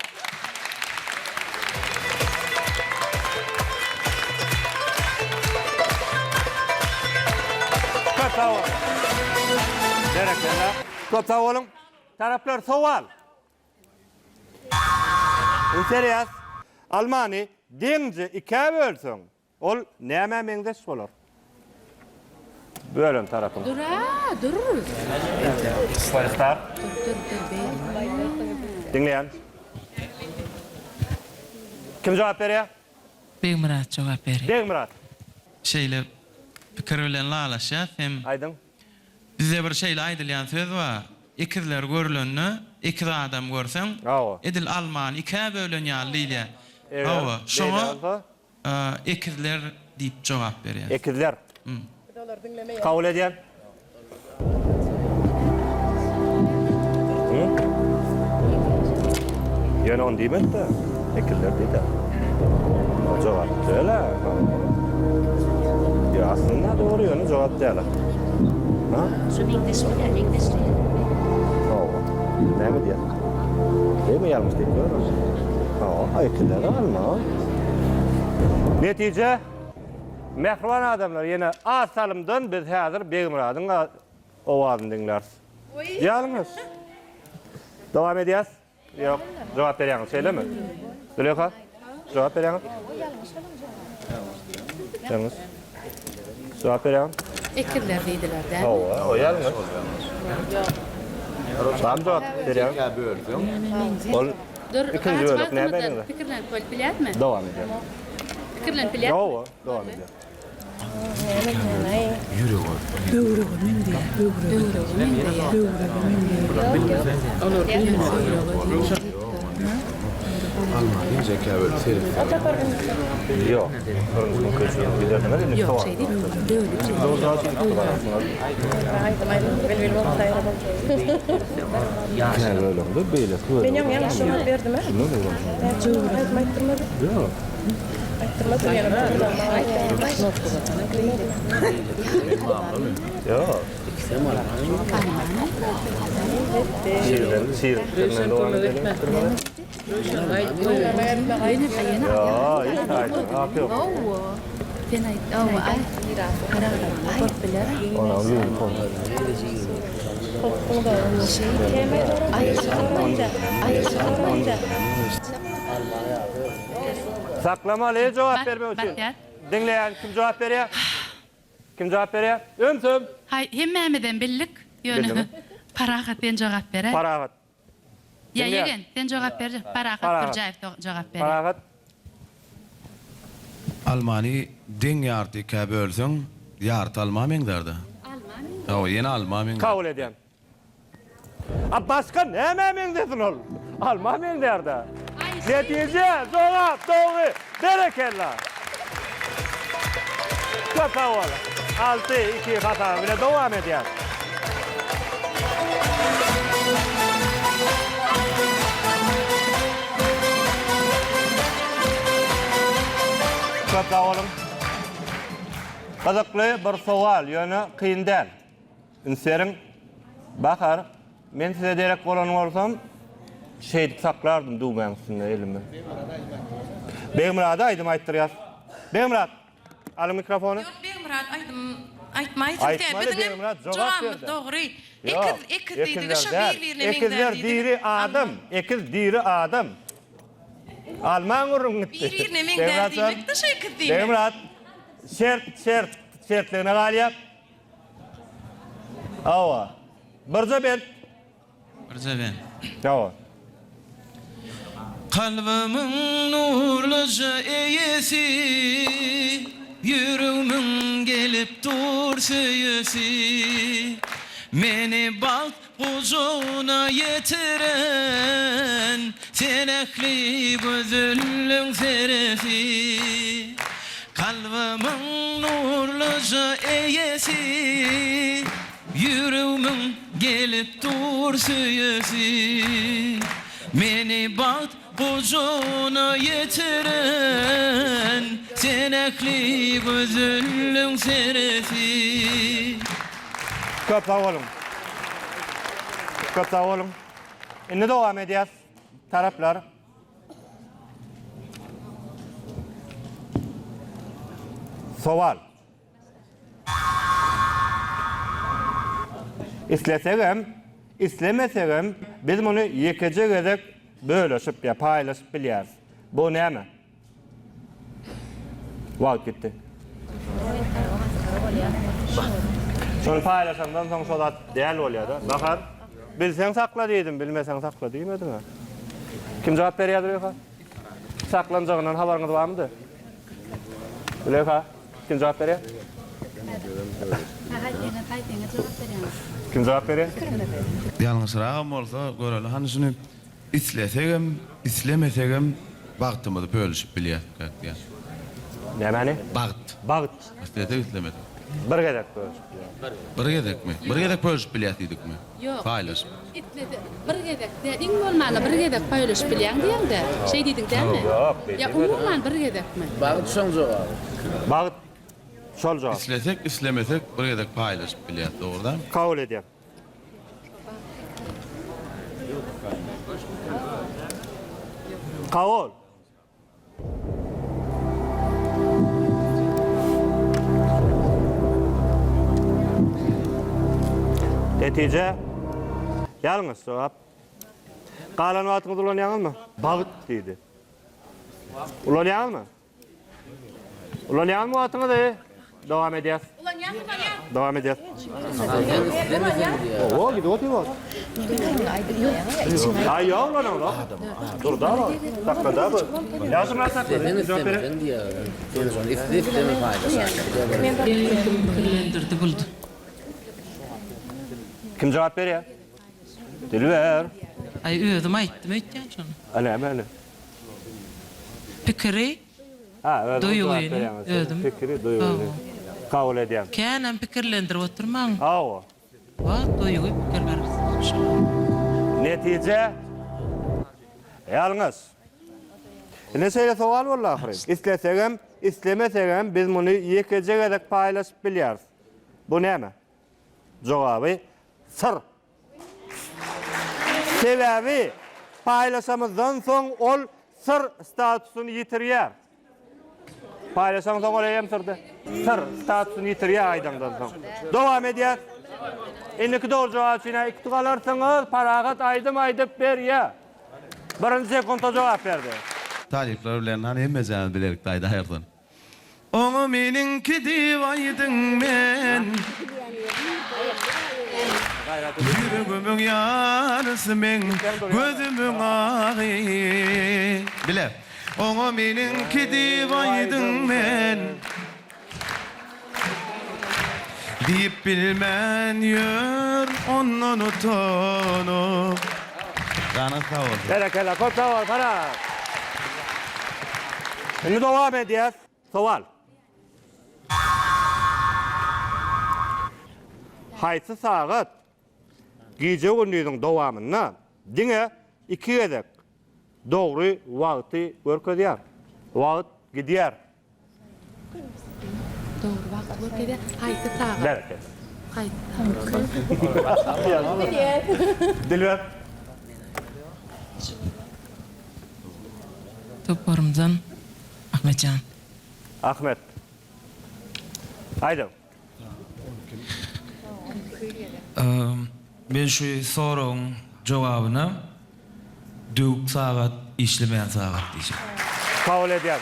Çok sağ olun. Berekellah. Çok sağ olun. Taraflar soğal. Seriýas. Almany deňje 2 bölsün. Ol näme meňdeş bolar? Bölüm tarapyn. Dur. Start. Dinleyen. Kim cevap berýär? Begmurat jogap berýär. Begmurat. Şeýle pikir bilen lalaşýar hem Aydın. bize bir şeýle aýdylýan söz bar. İkizler görülenni iki adam görsen edil Alman iki bölünýär diýilýär. Hawa şoňa ikizler diýip jogap berýär. Ikizler. Kabul edýän. Ýöne on diýmek de. Ikizler diýdi. Jogap söyle. Ya aslında doğru ýöne jogap diýler. Ha? Şu English. Näme diýär? Näme ýalňyş diýär? Aýkyllar alma. Netice mehriban adamlar ýene az salymdan biz häzir Begmuradyň owazyny dinleriz. Ýalňyş. Dowam edýäs? Ýok, jogap berýäňiz, söyleme. Züleyha, jogap berýäňiz. Ýalňyş. Jogap berýäňiz. Ekirler diýdiler-de. O ýalňyş. Tam jogap berýäňiz. Ol Dur, ikinji bölük näme beýninde? Pikirlen pol bilýärmi? Dowam edýär. Pikirlen bilýär. Yo, dowam edýär. Almanya zeka böyle seyret. Yok. Yok şey değil mi? Dövülüp Benim yanlışımı verdim mi? Yok. Yok. Şiirlerden devam edelim. Ya, iyi saydım. Afiyet olsun. Ona uyum konu. Saklamalı cevap verme için. Dinleyen kim cevap veriyor? Kim cevap veriyor? Ömsüm. Hay hemmemeden billik Bildi mi? yönü parahat ben cevap bere. Parahat. Ya Dinleyen. yegen ben cevap bereceğim. Parahat Parahat. bir cevap bere. Parahat. Almani den yartı ka bölsün, yart almamen derdi. Almani? O yine almamen. Kabul edeyim. Başka ne ememin desin ol? Almamen derdi. Netice, cevap, doğru. Berekella. Çok sağ ol. 6-2 hata bile devam ediyor. Çok sağ olun. Kızıklı bir sual, yönü kıyın değil. İnserin, bakar, men size derek olan olsam, şeydik saklardım düğmen üstünde elimi. Beymurada aydım ayttırıyaz. Beymurad, alın mikrofonu. Yok Beymurad aydım aytmayız. Aytmalı Beymurad, cevap verdi. Doğru. Yok, Ekiz deydi. Şu ekizler birliğine ekizler diri adım. Ekiz diri adım. Alman urun gitti. Birliğine mengder demek de şu ekiz değil mi? Beymurad, şertlerine galiyap. Ava. Birce ben. Birce ben. Ava. Kalbimin nurluca eyesi, yüreğimin gelip dur söyesi. Meni bak kucağına yetiren, senekli gözüllün serefi. Kalbimin nurluca eyesi, yüreğimin gelip dur söyesi. Meni bak kucağına yetiren, senekli gözüllün serefi. Çok sağ olun. Çok sağ olun. Şimdi devam edeceğiz. Taraflar. Soval. İstesegem, istemesegem biz bunu yekece gedek bölüşüp ya paylaşıp biliyoruz. Bu ne mi? Vakt gitti. Şunu paylaşandan sonra soda değerli oluyor da. Bakar, bilsen sakla dedim, bilmesen sakla demedin ha. Kim cevap veriyordur yok ha? Saklanacağından haberiniz var mıydı? Öyle yok ha? Kim cevap veriyor? Kim cevap veriyor? Yalnız rağım olsa göreli hanisini islesegem, islemesegem baktımı bölüşüp biliyor. Ne mani? Bakt. Bağıt. İstesek islemedik. Bir gedek böyle. Bir gedek mi? Bir gedek bölüşüp biliyor dedik mi? Yok. Paylaşıp. Bir gedek dedin olmalı bir gedek paylaş bilen diyen de şey dedin değil mi? Yok. Ya umuman bir gedek mi? Bağıt son cevabı. Bağıt. Sol cevap. İslesek, islemesek bir gedek paylaşıp biliyor doğrudan. Kabul edeyim. Kabul. Netice yalnız cevap. Kalan vaatiniz ulan mı? Bağıt dedi. Ulan mı? Ulan mı vaatiniz de? Devam edeceğiz. Devam edeceğiz. Oo, gidiyor otuyor. Ay ya ulan oğlum. Dur da var. Sakla da var. Lazım lan sakla. Cevap verin. Kim cevap veriyor? Dilber. Ay ödüm ayttım ötken şunu. Ana. pikiri, Ha, duyguyu, özüm. Fikri, duyguyu. Kabul edeyim. Kenem pikirlendirip oturmaň. Awa. Wa duyguy pikirler. Netice yalnız. Ne söyle soğal var ahire. İstesegem, istemesegem biz bunu yekece kadar paylaşıp biliyoruz. Bu ne mi? Cevabı sır. Sebebi paylaşamızdan son ol sır statusunu yitiriyor. Paylaşamız son olayım sırdı. Sır statusunu yitiriyor aydandan son. Devam ediyor. Inniki doğru cevap için iki tıkalarsanız paragat aydıp ver ya. Birinci sekunda cevap verdi. Talipler bilen hani hemmezämiz bilerik daýda aýyrdan. Oňa meniňki diýwaýdyň men. Ýüregimiň ýarysy men, gözümüň agy. Bile. Oňa meniňki diýwaýdyň men. Diýip bilmän ýör ondan utanyp. Canın sağ ol. Berekella, çok sağ ol, para. Şimdi devam ediyoruz. Soğal. Haysı saat gece gündüzün devamında dine iki edek doğru vakti görkediyor. Vakt gidiyor. Doğru vaqt görkede haysi sagat. Bereket. Haysi Dilber. Toparımdan Ahmetcan. Ahmet. Haydi. Ben şu sorun cevabını dük saat işlemeyen saat diyeceğim. Kabul ediyorum.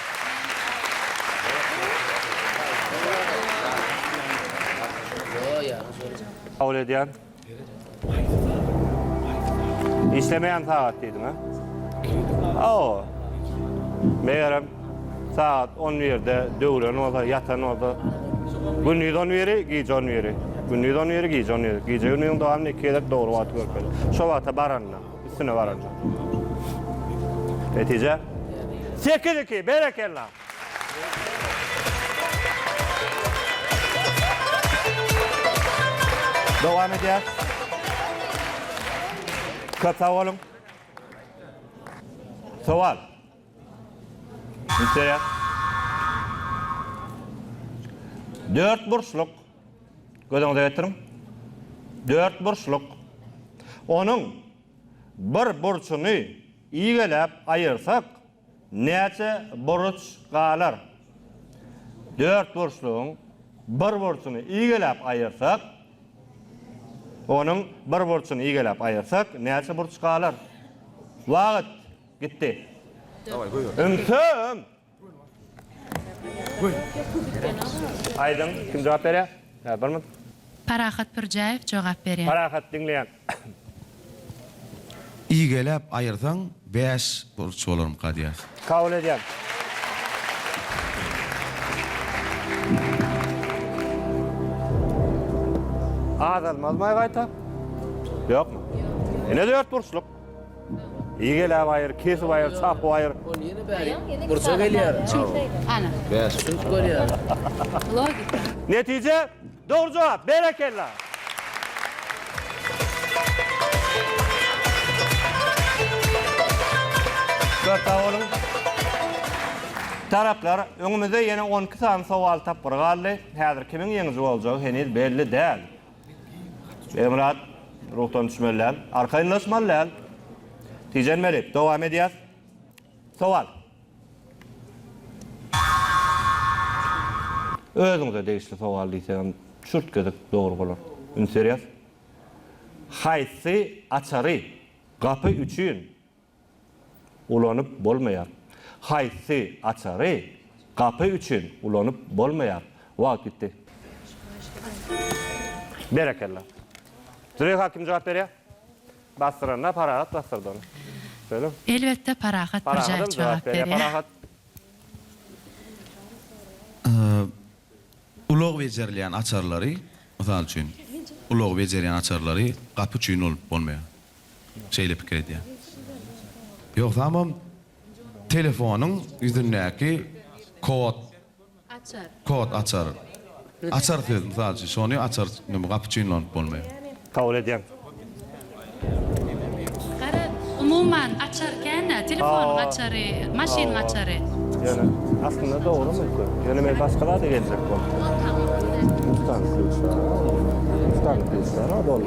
Kabul ediyorum. İşlemeyen saat dedim ha. Oo. Meğerim saat 10 yerde dövülen olsa, yatan olsa gündüz 10 yeri, gece 10 yeri. Gündüz 10 yeri, gece 10 yeri. Gece gündüzün devamlı 2 yedek doğru vakit görkeli. Şu vakti baranla, üstüne baranla. Netice 8-2, berekella. Devam ediyoruz. Kısa olun. Soğal. Mesela 4 burçluk gözüňize getirin. 4 burçluk. Onun bir burçuny iýgelep aýyrsak, näçe burç galar? 4 burçlugyň bir burçuny iýgelep aýyrsak, onun bir burçuny iýgelep aýyrsak, näçe burç galar? Wagt gitti. Ünsüm. Aydın, kim cevap veriyor? Var mı? Parahat Pürjaev cevap berýär. Parahat dinleyen. İýgelep aýyrsaň 5 burç bolarym kadýas. Kabul edýär. Azalmaz mı gaýta? Yok mu? Ne 4 burçluk? İýgelep aýyr, kesip aýyr, çapy aýyr. Burça gelýär. Ana. Beş. Çünki görýär. Logik. Netice doğru cevap. Berekella. Sağ olun. Taraplar öňümizde ýene 12 sany sowal tapyr galdy. Häzir kimiň ýeňizi boljagy henüz belli däl. Emrat ruhtan düşmeler, arkaynlaşmalar. Tijenmelip, devam edýär. Sowal. Özüňize degişli sowal diýsem, çürt gezek dogry bolar. Ünserýär. Haýsy açary gapy üçin ulanyp bolmaýar. Haýsy açary gapy üçin ulanyp bolmaýar. Wagt bitdi. Berekella. Züreyh hakim cevap berýär. Bastırana parahat bastırdı onu. Söyle. Elbette Parahat Pürjaev cevap berýär. Parahat. Ulog bejerleyen açarlary, misal üçin, ulog bejerleyen açarlary gapy üçin olup bolmaýar. Şeýle pikir edýär. Ýok, tamam. telefonun yüzündeki kod açar. Açar dedim sadece. Şonu açar. Kapıçıyla olmuyor. Kabul edýän. Gara umuman açarken telefon açarı, maşin açarı. Yani aslında doğru mu? Yani men başkalar da gelecek bu. Ustanlıklar ha doğru.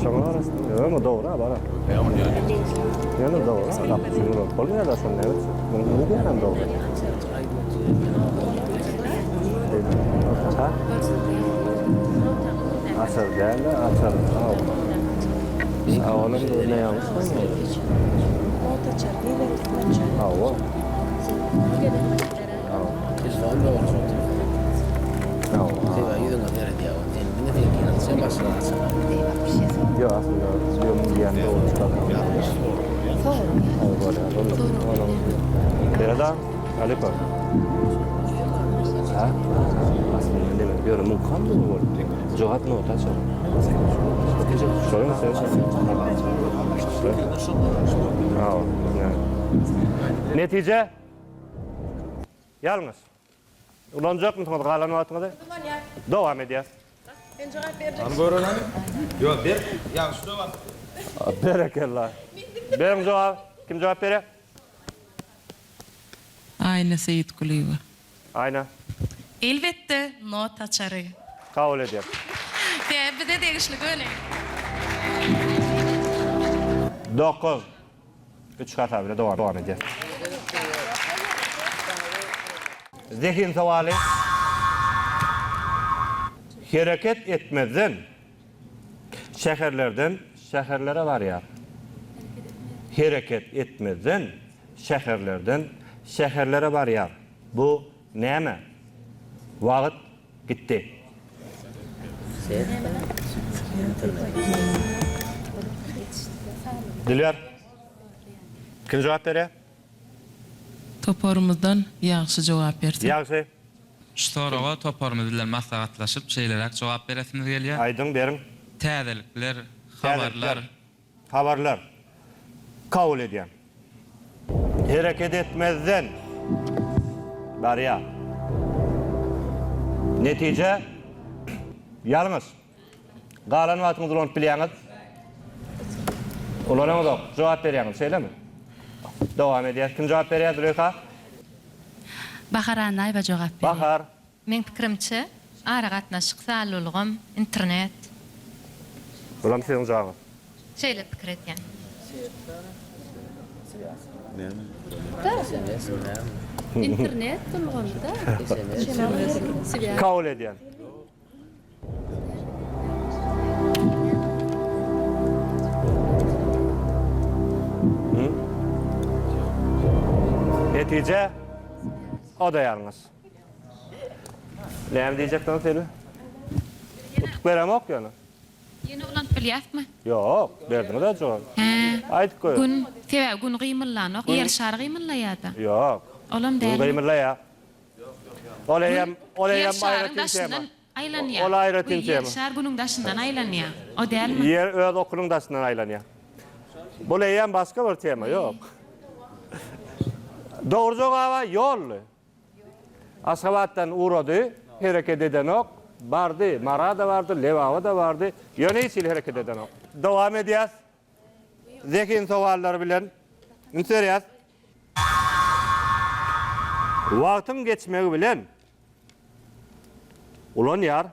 Şoňa arasında ama doğru ha bara. Yani doğru. Kapıçıyla olmuyor da sonra evet. Bunu diýenem doğru. Açar geldi, açar. Onun ne yanlış mı? Hava. Yok aslında diyorum bir yanda o çıkartmam. Nerede? Alıp var. Ha? Aslında demek diyorum mümkün mü bu? Cevap ne oldu açar? Şöyle mi sen? Netice? Yalnız. Ulanacak mısınız kalan vaktinizi? Devam edeceğiz. Ben cevap verdim. Yok, bir yanlış da var. Berekallah. Benim cevap. Kim cevap veriyor? Ayna Seyit Kuliyeva. Aynen. Elbette not açarı. Kabul ediyorum. Bir de değişiklik öyle. 9. 3 kata bile devam edeceğiz. Zihin savali. Hareket etmeden şehirlerden şehirlere var ya. Hareket etmeden şehirlerden şehirlere var ya. Bu ne mi? Vakit gitti. Dilber. Kim cevap veriyor? Toporumuzdan yaxşı cevap versin. Yaxşı. Şu soraga toparymyz bilen maslahatlaşyp şeýlerek jogap beresiniz gelýär. Aydın berin. Täzelikler, Habarlar. Kabul edýän. Hareket etmezden var ya. Netice yalnız. Galan wagtyňyzy ulanıp bilýäňiz. Ulanamadyk. Jogap berýäňiz, şeýlemi? Dowam edýär. Kim jogap berýär, Züleyha? Bahar Anay ve cevap veriyor. Bahar. Men pikirimçe ara gatnaşyk sağlulygym internet. Ulan senin jogap. Şeýle pikir etýän. İnternet bulganda. Kabul edýän. Netice o da yalnız. Ne diyecektin seni? Tutuk verem yok yani. Yeni ulan bilýärmi? Yok, verdin de cevap. Aytık koy. Gün tebe gün gymyllanok, ýer şar gymyllaýarda. Yok. Olam däl. Bu gıymırla ya. Olayam Ýer daşyndan aýlanýar. Ola aýratyn tema. Ýer şar günüň daşyndan aýlanýar. O dälmi? Yer öz okulun daşyndan aýlanýar. Bu leýän başga bir tema, yok. Doğru jogaba yol. Aşgabatdan urady, hareket eden ok, bardy, mara da bardy, lewawa da bardy, ýöne hareket eden ok. Dowam edýäs. Zekin sowallary bilen inserýäs. Wagtyň geçmegi bilen ulanýar.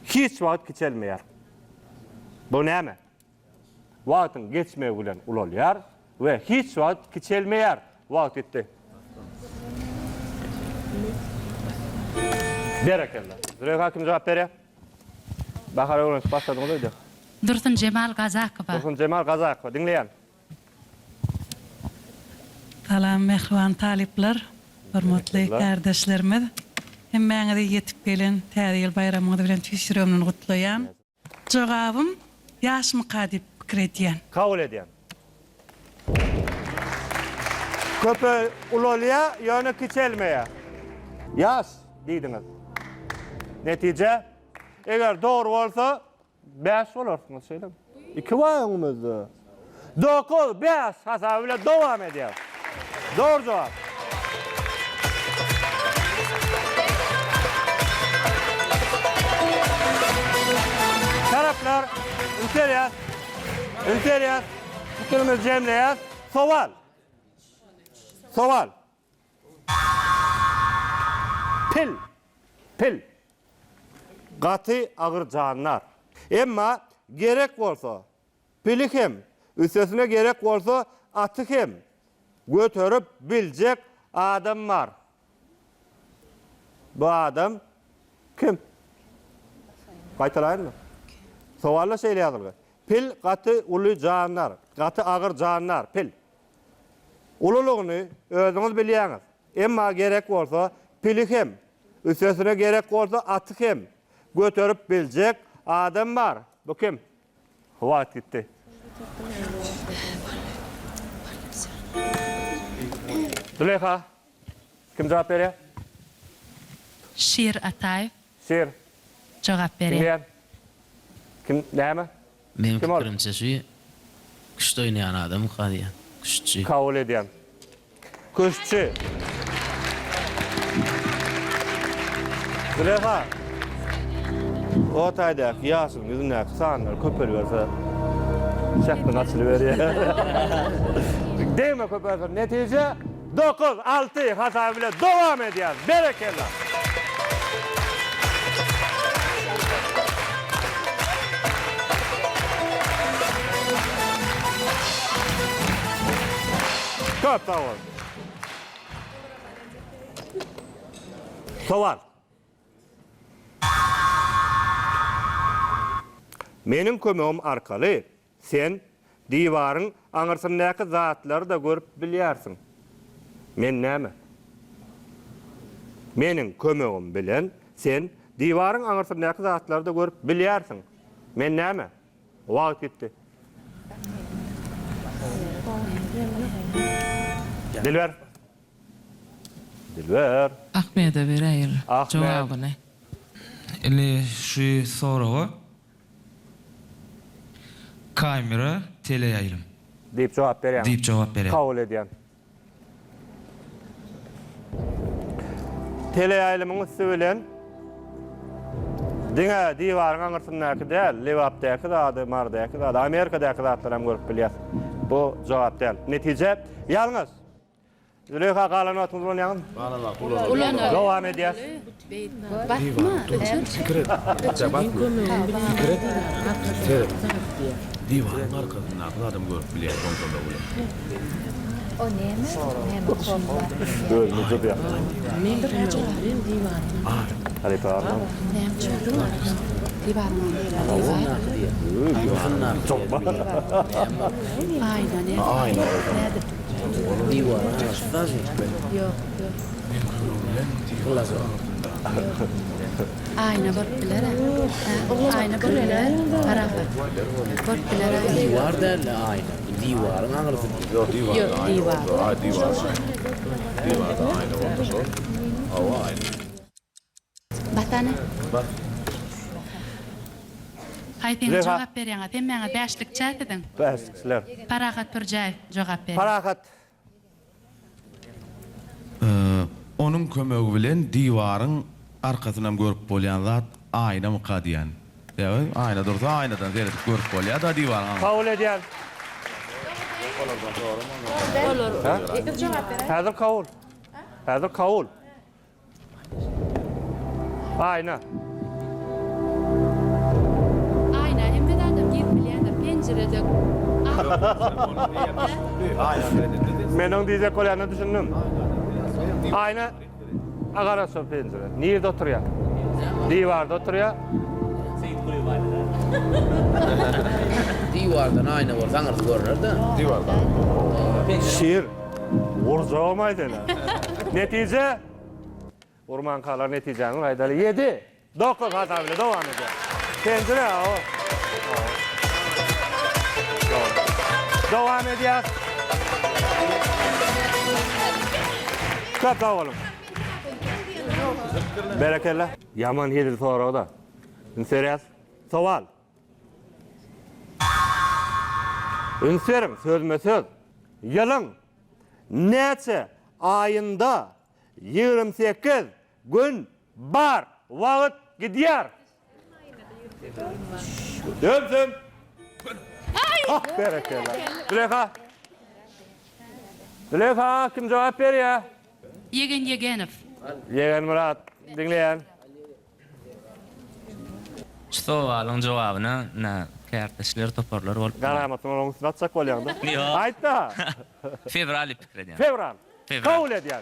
Hiç wagt geçelmeýär. Bu näme? Wagtyň geçmegi bilen ulanýar we hiç wagt geçelmeýär. Wagt etdi. Berekallah. Züleyha kim jogap berýär? Bahar öňe başladyňyz öýde. Dursun Cemal Gazakova. Dursun Cemal Gazakova dinleýän. Salam mehriban talipler, hormatly kardeşlerimiz. Hemmeňizi yetip gelen täze ýyl bayramyňyzy bilen tüýsürýärmi gutlaýan. Jogabym ýaşmy kadip pikir etýän. Kabul edýän. Köpe ulalya ýöne kiçelmeýär. Ýaş diýdiňiz. Netice eger doğru bolsa 5 bolarsyňyz şeýle. 2 waýňyzdy. 9-5 hasabıyla devam ediyor. Doğru cevap. Taraflar ülkeriyat, fikrimiz cemleyat, soval. Pil. Gatı ağır canlar. Emma gerek bolsa, pili kim? Üstesine gerek bolsa, atı kim? Götürüp bilecek adam var. Bu adam kim? Qaytalayın mı? Sovalla şeyle yazılır. Pil gatı ulu canlar, gatı ağır canlar, pil. Ululuğunu özünüz bilýäňiz. Emma gerek bolsa, pili kim? Üstesine gerek bolsa, atı kim? Götürüp bilecek adam var. Bu kim? Wagt gitti. Züleyha, kim cevap veriyor? Şir Ataev Şir. cevap berýär. Kim? Kim? Näme? Benim Kim ol? fikrimçe şu kuşta oynayan adam kadiyan. Kuşçu. Kabul edýän. Kuşçu. Züleyha. O taýdak ýaşyň ýüzüne kısanlar köpelberse şakdan açılıverýär. Deme köpelber netije 9-6 hasabıyla devam edýär. Berekellah. Köp sağ ol. Soval. Menin kömegim arkaly sen diwarın aňyrsyndaky zatlary da görüp bilýärsiň. Men näme? Menin kömegim bilen sen diwarın aňyrsyndaky zatlary da görüp bilýärsiň. Men näme? Wagt gitdi. Dilber. Ahmed'e bereyir Ahmed. cevabını. Eli şu soruğu kamera teleyayılım Deyip cevap berýär. deyip cevap berýär. Kabul edýän. Teleýaýlymyň üstü bilen diňe diýwaryň aňyrsyndaky däl, lewapdaky zady, mardaky zady, Amerikadaky zatlaram görüp bilýär. Bu cevap däl. Netije ýalňyz. Züleyha galan otuň bilen ýalňyz. Dowam edýär. Diwarın arkasyndaky adam görüp bilýär, ondan uly. O neme? Gözünüzü bir. Hadi pardon. Çok bak. Aynen. Divar. Yok. Ayna bortlar. Ayna bortlar. Parahat. Bortlar. Divar derle aynen. Divarın ağrısı. Yok divar. Yok, divar. Ay divar. Divar da aynı olsa. Hava aynı. Batana. Haytiň Züleyha. cevap berýär. Sen meňe bäşlik çäkdin. Bəsler. Parahat Pürjaev cevap berýär. Parahat. Onun kömegi bilen diwarın arkasyndan görüp bolýan zat ayna mı kadiyan? Ýa-ni ayna dursa aynadan seyredip görüp bolýar da diwarın. Kabul edýän. Häzir kabul. Häzir kabul. Ayna. Ayna hem de adam gidip bilýär, pencerede. Men oň diýjek bolýany düşündüm. Ayna agara so pencere. Nirde oturýar? Diwarda oturýar. Divardan ayna var. Sanırsız görünür de. Diwardan. Şiir. Urjamaýdy. Netije Orman kalar netijany aýdaly 7. 9 hasabıyla devam edýär. Pencere o. Devam edýär. Köp oğlum. Berekellah. Yaman hedi soraw da. Seriýas. Sowal. Ünsverin, sözme söz. Yılın neçe ayında 28 gün bar, vakit gidiyor. Dönsün. Ah, berekeler. Züleyha. Züleyha, kim cevap veriyor? Yegen Yegenov. Yegen Murat, dinleyen. Şu sowalyň jogabyna na kärteşler toparlar bolup. Garamatın onun üstüne atsak ol yandı. Yok. Ayt da. Fevral pikir edýän. Fevral. Kabul ediyen.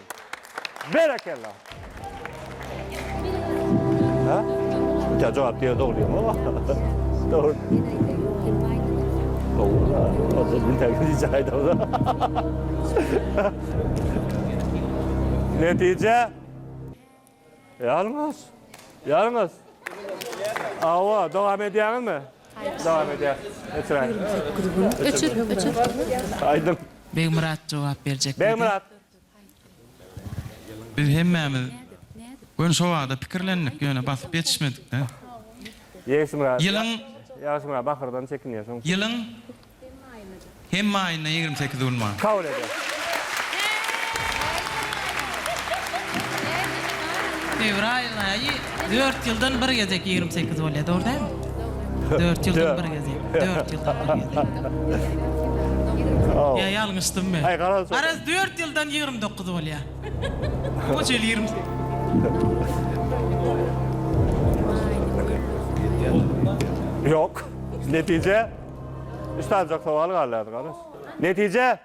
Berekeler. Ha? Ya cevap diye doğruyum ama. Doğru. Doğru. O da bir tek rica ediyorum. Netice yalnız. Yalnız. Ava devam ediyorsunuz mu? Devam ediyor. Ötürün. Öçür. Aydın. Begmurat cevap verecek. Begmurat. Biz hemmemiz gün şowada pikirlendik, ýöne basyp yetişmedik de. Yeşim Murat. Yılın Yaşım bakırdan çekiniyorsun. Yılın hem ayına 28 gün var. Kabul ediyor. Fevral ayı 4 yıldan bir gezek 28 bolýar, doğru değil mi? 4 yıldan bir gezek. 4 yıldan bir gezek. Ya yanlıştım ben. Ay karar sor. Araz 4 yıldan 29 bolýar. O çel 20. Yok. Netice üstadcak sowaly galladı kardeş. Netice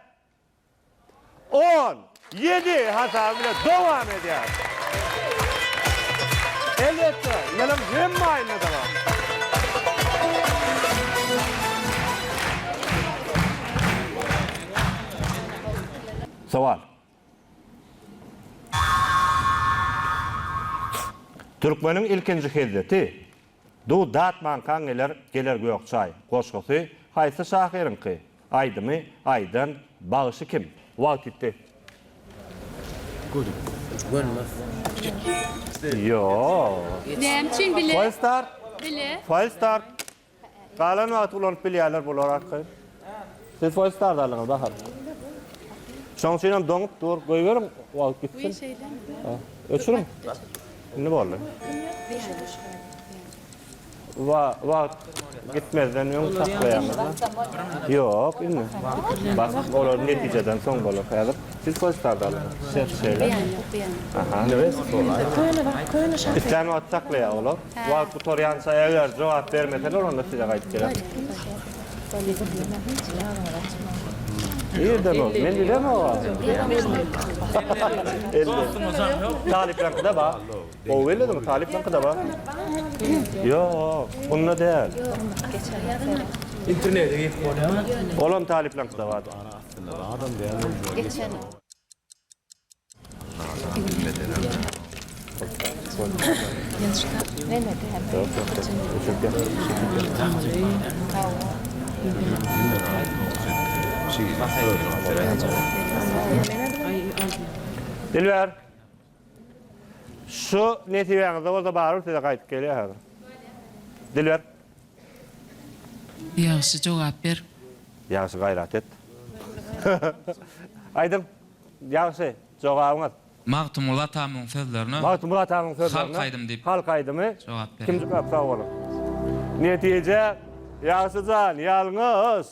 17 hasar bile devam ediyor. Elbette. Yalım hem aynı devam. Sowal. Türkmenin ilkinci hizmeti du datman kangeler geler gökçay. Koşgusy haýsy şahyryňky? Aydymy, aýdan bagyşy kim? Wagtitdi. Yo. Nämçin bile? Falstar. Bile. Falstar. Galan wagt ulanyp bilýärler bolar hakky. Siz falstar dalyňyz bahar. Şoňsyňam doňup dur, goýberim wagt gitsin. Öçürüm. Ne boldy? Wagt gitmezden ýöň saklaýarlar. Yok, inme. Bak, olar netijeden soň bolar häzir. Siz falstar dalyňyz. Şeýle. Aha, nebe? İslam atsaklaýar olar. Wagt bu torýansa eger jogap bermeseler onda size gaýdyp geler. İyi demo, men bilem o. Taliplen da ba. O öyle de mi? Taliplen da ba. Yok, bununla değil. İnternete gidip koyalım. Oğlum taliplen da var. Adam değil. Geçen. Ne ne Dilber, şu netiýeňizde bolsa barýar size gaýdyp gelýär häzir. Dilber. Ýaşy jogap ber. Ýaşy gaýrat et. Aýdym, ýaşy jogabyňyz. Magtumul atamyň sözlerine. Magtumul atamyň sözlerine. Halkaýdym diýip. Halkaýdymy? Jogap ber. Kim jogap sowal? Netije ýaşyjan ýalňyz.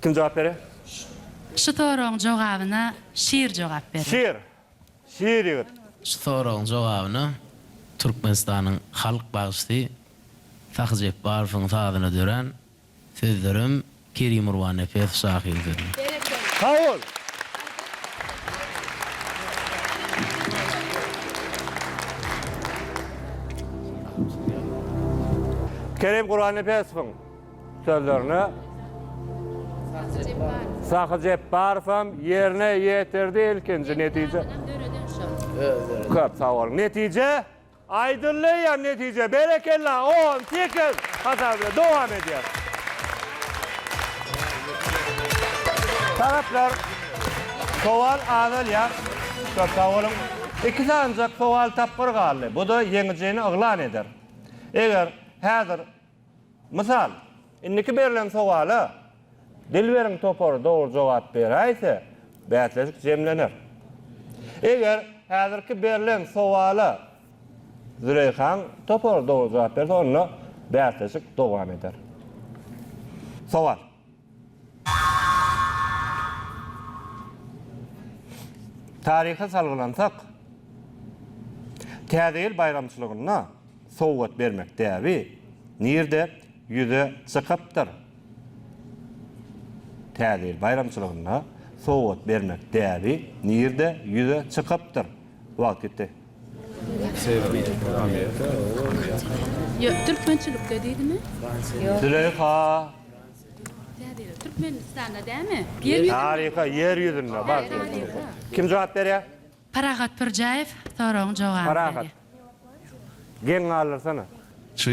Kim jogap berer? Şu soragyň jogabyna şiir jogap ber. Şiir. Şiir ýigit. Şu soragyň jogabyny Türkmenistanyň halk bagyşy Fahjep Barowyň sadyna dören sözlerim Kerim Urwan Efes şahyrydyr. Kabul. Kerim Urwan Efesowyň sözlerini Fahjep Barowyň yerine ýetirdi ilkinji netije. Köp sağ olun. Netice aydınlayan netice. Berekella 18 hasarıyla devam ediyor. Taraflar soğal ağırlar. Çok sağ olun. İkisi ancak soğal tapır kaldı. Bu da yeneceğini ıglan eder. Eğer hazır misal Inniki berilen sowala Dilberiň topary dogry jogap berýärse, bätleşik jemlenir. Eger häzirki berilen sowala Züleyhan topary dogry jogap berse, onu bätleşik dowam eder. Sowal. Tarihe salgylansak, täze ýyl bayramçylygyna sowgat bermek däbi nirde ýüze çykypdyr. Täze ýyl bayramçylygyna sowgat bermek däbi nirde ýüze çykypdyr. Wagt etdi. Yo, Türkmençilikde diýdimi? Züleyha Türkmenistan'da değil mi? Tarihe yer ýüzünde bar. Kim jogap berýär? Paragat Pirjaev, soraň jogap. Paragat. Gen alırsana. Şu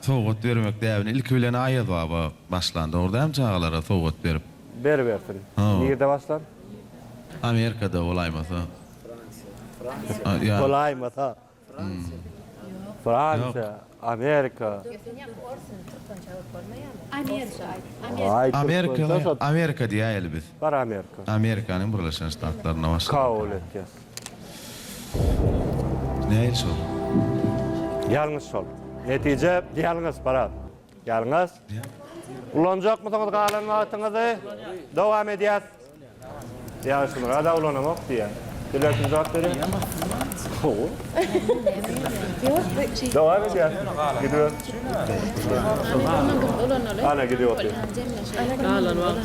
soğut vermek däbini ilk bilen aýat baba başlandy. Orda hem çağalara soğut berip. Berbersin. Nirde başlan? Amerikada olaýmasa. Olaýmasa. Fransa, Amerika. Amerika diýäli biz. Bar Amerika. Amerikanyň Birleşen Ştatlaryna başlandy. Kabul etdi. Näil şol? Ýalňyş şol. Netije ýalňyş barat. Ýalňyş. Ulanjakmysyňyz galan wagtyňyzy? Dowam edýäs. Ýaşyň rada ulanamak diýär. Dilekin jogap berýär. Dowam edýäs. Gidiyor. Ana gidiyor. Galan wagt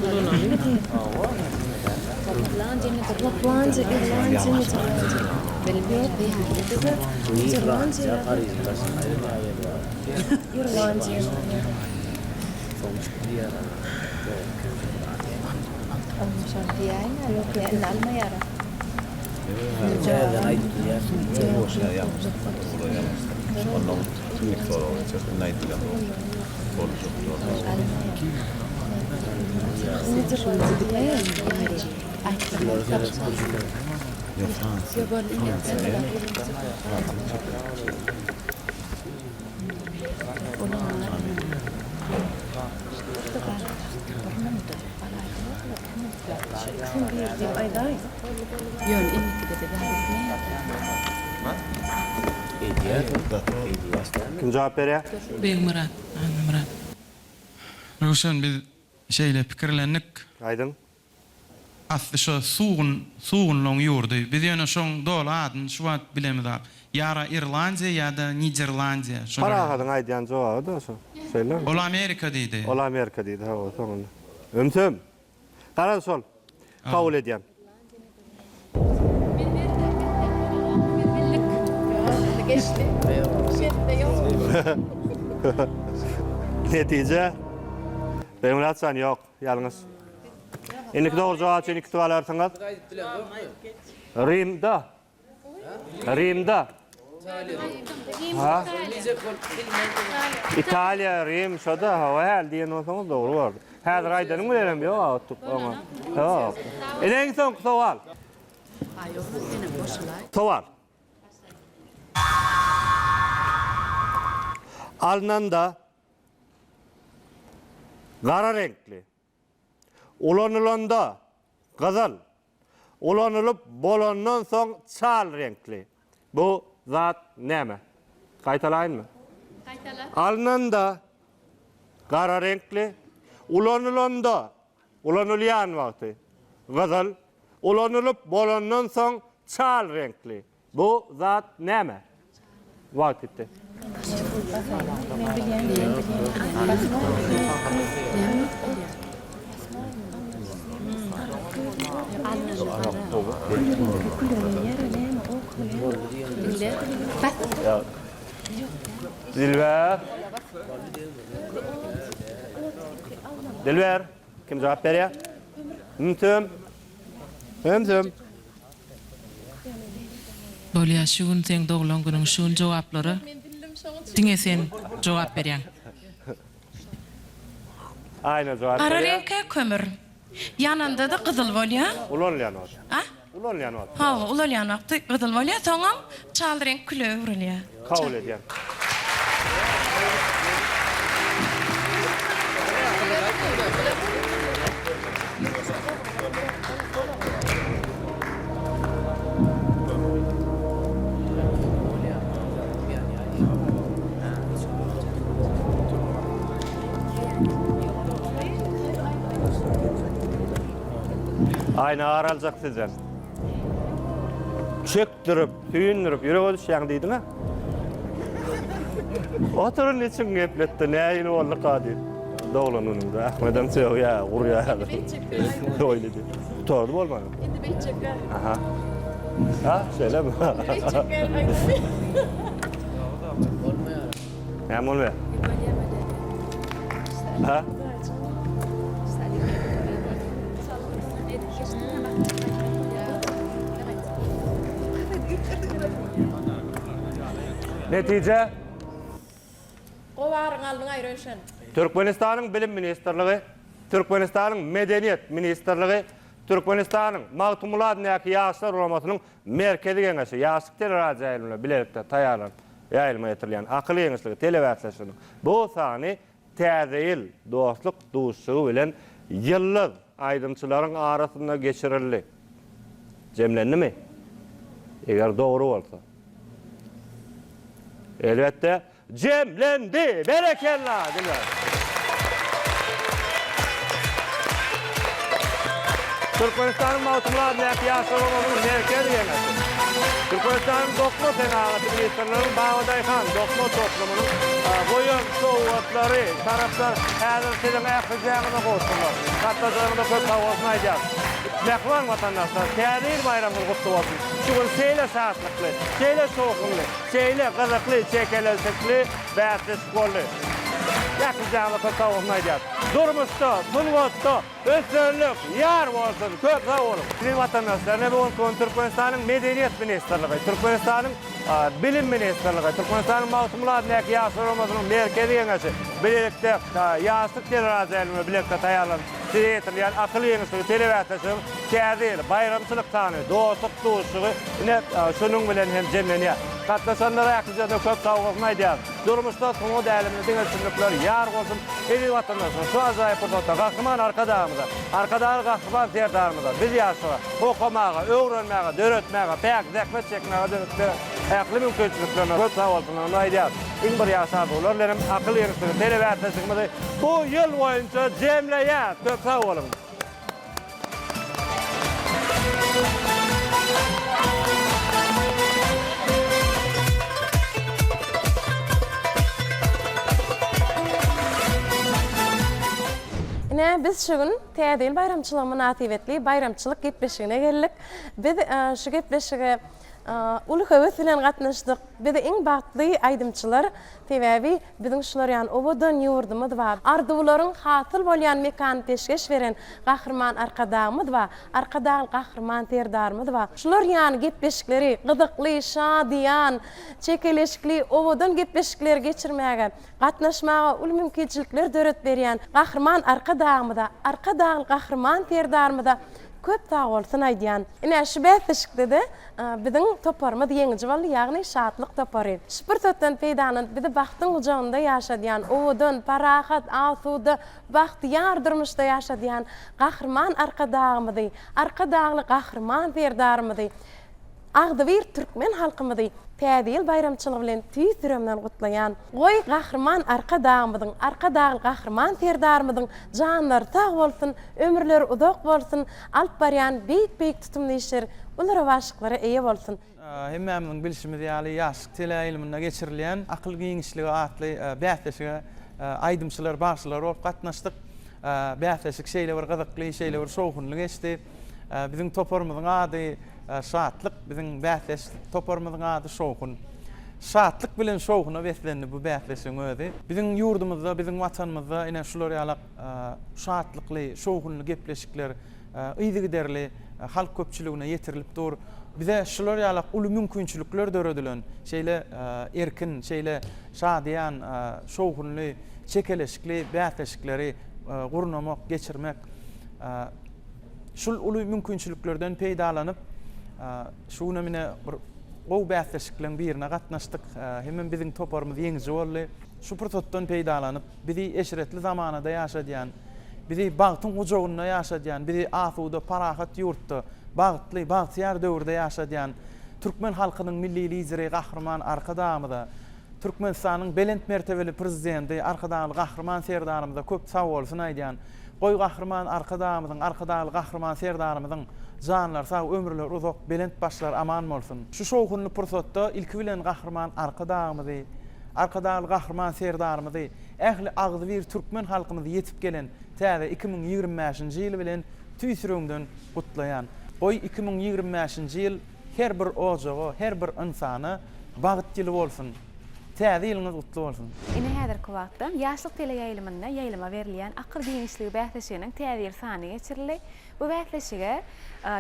Kim jogap berýär? Murat. Ruşen biz şeýle pikirlendik. Aydın. Asly şu suğunlaň ýurdy. Biz ýöne şoň doly adyn şu wagt bilemizak. Ýara Irlandiýa ýa-da Niderlandiýa. Parahadyň aýdýan jogaby da şu. Söýle. Ol Amerika diýdi. Ol Amerika diýdi, ha, o soňunda. Ömtüm. Garan sol. Kabul edýän. Netije benim ratsan yok, yalnız. Endik doğru cevap için iki tuval arsanız. Rim'da. Ha? İtalya, Rim, şoda hava hal diyen olsanız doğru vardı. Hazır aydanın mı derim yok attık ama. Tamam. En son sual. Sual. Alnanda gara renkli, ulanılanda gazal, ulanılıp bolandan soň çal renkli. Bu zat näme? Gaýtalayyn mı? Alnanda gara renkli, ulanılanda, ulanılýan wagty gazal, ulanılıp bolandan soň çal renkli. Bu zat näme? Wagt etdi. Dilber. Kim jogap berýär? Ömtüm. Bolýa şuň seň doglan günüň şuň jogaplary. Diňe sen jogap berýän. Ayna jogap Ara berýär. renkli kömür. Yanında da kızıl bolýa. Ulanýan wagt. Ha? Ulanýan wagt. Ha, ulanýan wagty kızıl bolýa, soňam çal renk külö urilýa. Kabul edýän. Ayna aralacak sizden. Çöktürüp, tüyündürüp, yürek düşen diýdiň ha? Oturun için gepletdi, näýini boldy qady. Doglananyň da, Ahmedem söýüp ya, gurya. Öýledi. Tordy bolmagy. Indi beş çeker. Aha. Ha, şöyle mi? Beş çeker. Ne olmuyor? Ha? Netice Gowaryn aldyň aýryşan. Türkmenistanyň bilim ministrligi, Türkmenistanyň medeniyet ministrligi, Türkmenistanyň Magtumulat näki ýaşlar uramasynyň merkezi geňeşi, ýaşlyk teleraýalyny bilerekde taýýarlan, ýaýylma ýetirilýän akly ýeňişligi telewäsleşini. Bu sany täze ýyl dostluk duşugy bilen ýyllyk aýdymçylaryň arasynda geçirildi. Jemlendimi? Eger dogry bolsa. Elbette cemlendi. Berekellah. Türkmenistan'ın Magtumulat näki ýaşlar uramasynyň merkezi geňeşi. Türkmenistan'ın dokma senaty ministrlerining Bagdadayhan dokma toplumynyň goýan sowgatlary taraplar häzir siziň ählijagyna goşdylar. Hatda joýunda köp hawasyny aýdýar. Mehman vatandaşlar, täze bayramyny gutly bolsun. Şu gün şeýle saatlikli, şeýle soğukly, şeýle gyzykly, çekelelsikli, bätlis boldy. Ählijagyna köp hawasyny aýdýar. Durmuşda, bulgatda, ösürlük, ýar bolsun, köp hawaly. Siziň vatandaşlar, ne bolsun Türkmenistanyň medeniyet ministrligi, Türkmenistanyň bilim ministrligi, Türkmenistanyň Magtumulat näki ýaşlar uramasynyň merkezi geňeşi bilerekde ýaşlyk teleraýalyny bilerekde taýýarlan. Ýetirilýän akly ýeňişligi telewäsleşigi täze bayramçylyk tany, dostluk duşugy ne şonuň bilen hem jemlenýär. Gatnaşanlara ýakynda köp sowgasyny aýdýar. Durmuşda soňa dälimini diňerçilikler ýar bolsun. Eri vatandaşlar, şu ajaýyp da gahryman arkadamyza, arkadaly gahryman terdarmyza, biz ýaşlar okumaga, öwrenmäge, döretmäge, päk zähmet çekmäge döretmäge ähli mümkinçiliklerine köp sowgasyny aýdýar. Iň bir ýaşar bolarlarym akly ýeňişligi telewäsleşigimizi bu ýyl boýunça jemleýär. Köp sowgalyň. Biz şu gün täze ýyl bayramçylygy münasibetli bayramçylyk gepleşigine geldik. Biz şu gepleşige uly höwes bilen gatnaşdyk. Biz iň bagtly aýdymçylar tebebi biziň şular ýan obadan ýurdumyz bar. Arduwlaryň hasyl bolýan mekany peşkeş beren gahryman arkadagymyz bar. Arkadagy gahryman terdarmyz bar. Şular ýan gepleşikleri gyzykly, şadyan, çekeleşikli obadan gepleşikleri geçirmäge, gatnaşmaga uly mümkinçilikler döret berýän gahryman arkadagymyza, arkadagy gahryman terdarmyza köp sağ bolsun aýdýan. Ine şu bäsişikde de biziň toparmyz ýeňiji boldy, ýagny şatlyk topary. Şpyr tötden peýdanyp bizi bagtyň ujagynda ýaşadýan, owadan parahat, asuda, bagty ýardyrmyşda ýaşadýan gahryman arkadagymyzy, arkadagly gahryman terdarmyzy, Agdybir türkmen halkymyzy täze ýyl bayramçylygy bilen tüýsüremden gutlaýan, goý gahryman arkadagymyzyň, arkadagy gahryman terdarmyzyň janlary sag bolsun, ömürleri uzak bolsun, alyp barýan beýik tutumly işler olara başyklary eýe bolsun. Hemmämiň bilişimiz ýaly ýaşlyk teleýylmyna geçirilýän akly giňişligi atly bäsleşige aýdymçylar, başlylar bolup gatnaşdyk. Bäsleşik şeýle bir gyzykly, şeýle bir sowgunly geçdi. Biziň toparmyzyň ady şatlyk, biziň bäsleş toparmyzyň ady sowgun. Şatlyk bilen sowguny beslendi bu bäsleşiň özi. Biziň ýurdumyzda, biziň watanymyzda ine şular ýalak şatlykly, sowgunly gepleşikler ýygy giderli halk köpçüligine ýetirilip dur. Bize şular ýalak uly mümkinçilikler döredilen, şeýle erkin, şeýle şadyan, sowgunly, çekeleşikli bäsleşikleri gurnamak, geçirmek şul uly mümkinçiliklerden peýdalanyp şuna mine gow bäsleşikleň birine gatnaşdyk. Hemen biziň toparmyz ýeňiji boldy. Şu prototdan peýdalanyp bizi eşretli zamanada ýaşadýan, bizi bagtyň ujagynda ýaşadýan, bizi asuda parahat ýurtda, bagtly, bagtyar döwürde ýaşadýan türkmen halkynyň milli lideri gahryman arkadagymyza, Türkmenistanyň belent mertebeli prezidenti arkadagy gahryman serdarymyza köp sag bolsun aýdýan Goý gahrman arkadaly gahrman serdarymyzyň janlar sag ömürler uzak belent başlar aman bolsun. Şu şowgunly pursatda ilki bilen gahrman arkadaly gahrman serdarymyzy ähli agzy bir türkmen halkymyzy yetip gelen täze 2025-nji ýyl bilen tüýsürüňden gutlaýan. Goý 2025-nji ýyl her bir ojagy, her bir insana bagtly bolsun. Täze ýylyňyz gutly bolsun. Ine häzirki wagtda ýaşlyk teleýaýlymynda ýaýlyma berilen akyl giňişligi bähsleşiginiň täze sany geçirildi. Bu bähsleşige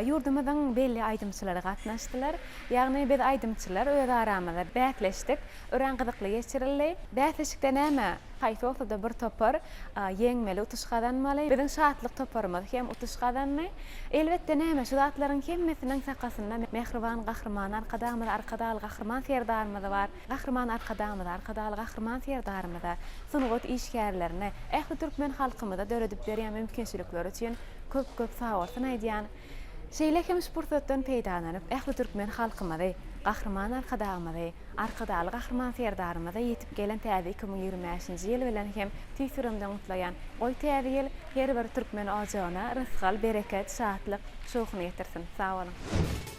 ýurdumyzyň belli aýdymçylary gatnaşdylar. Ýagny biz aýdymçylar öz aramyzda bähsleşdik, ören gyzykly geçirildi. Bähsleşikde näme? Haýsy bolsa bir topar ýeňmeli utuş kazanmaly. Biziň şatlyk toparymyz hem utuş kazanmaly. Elbetde näme şu zatlaryň hemmesiniň sakasynda mehriban gahrman arkadaly gahrman serdarymyz bar. Gahrman arkadaly gahrman serdarymyz. Sunugat işgärlerine ähli türkmen halkymyza döredip berýän mümkinçilikler üçin köp sag bolsun aýdýan. Şeýle hem spurtatdan peýdalanyp ähli türkmen halkymyza gahrman arkadaly gahrman serdarymyza ýetip gelen täze 2025-nji ýyl bilen hem tüýsürümden gutlaýan goý täze ýyl her bir türkmen ajagyna rızgal, bereket, şatlyk, şowkuny getirsin. Sag bolun.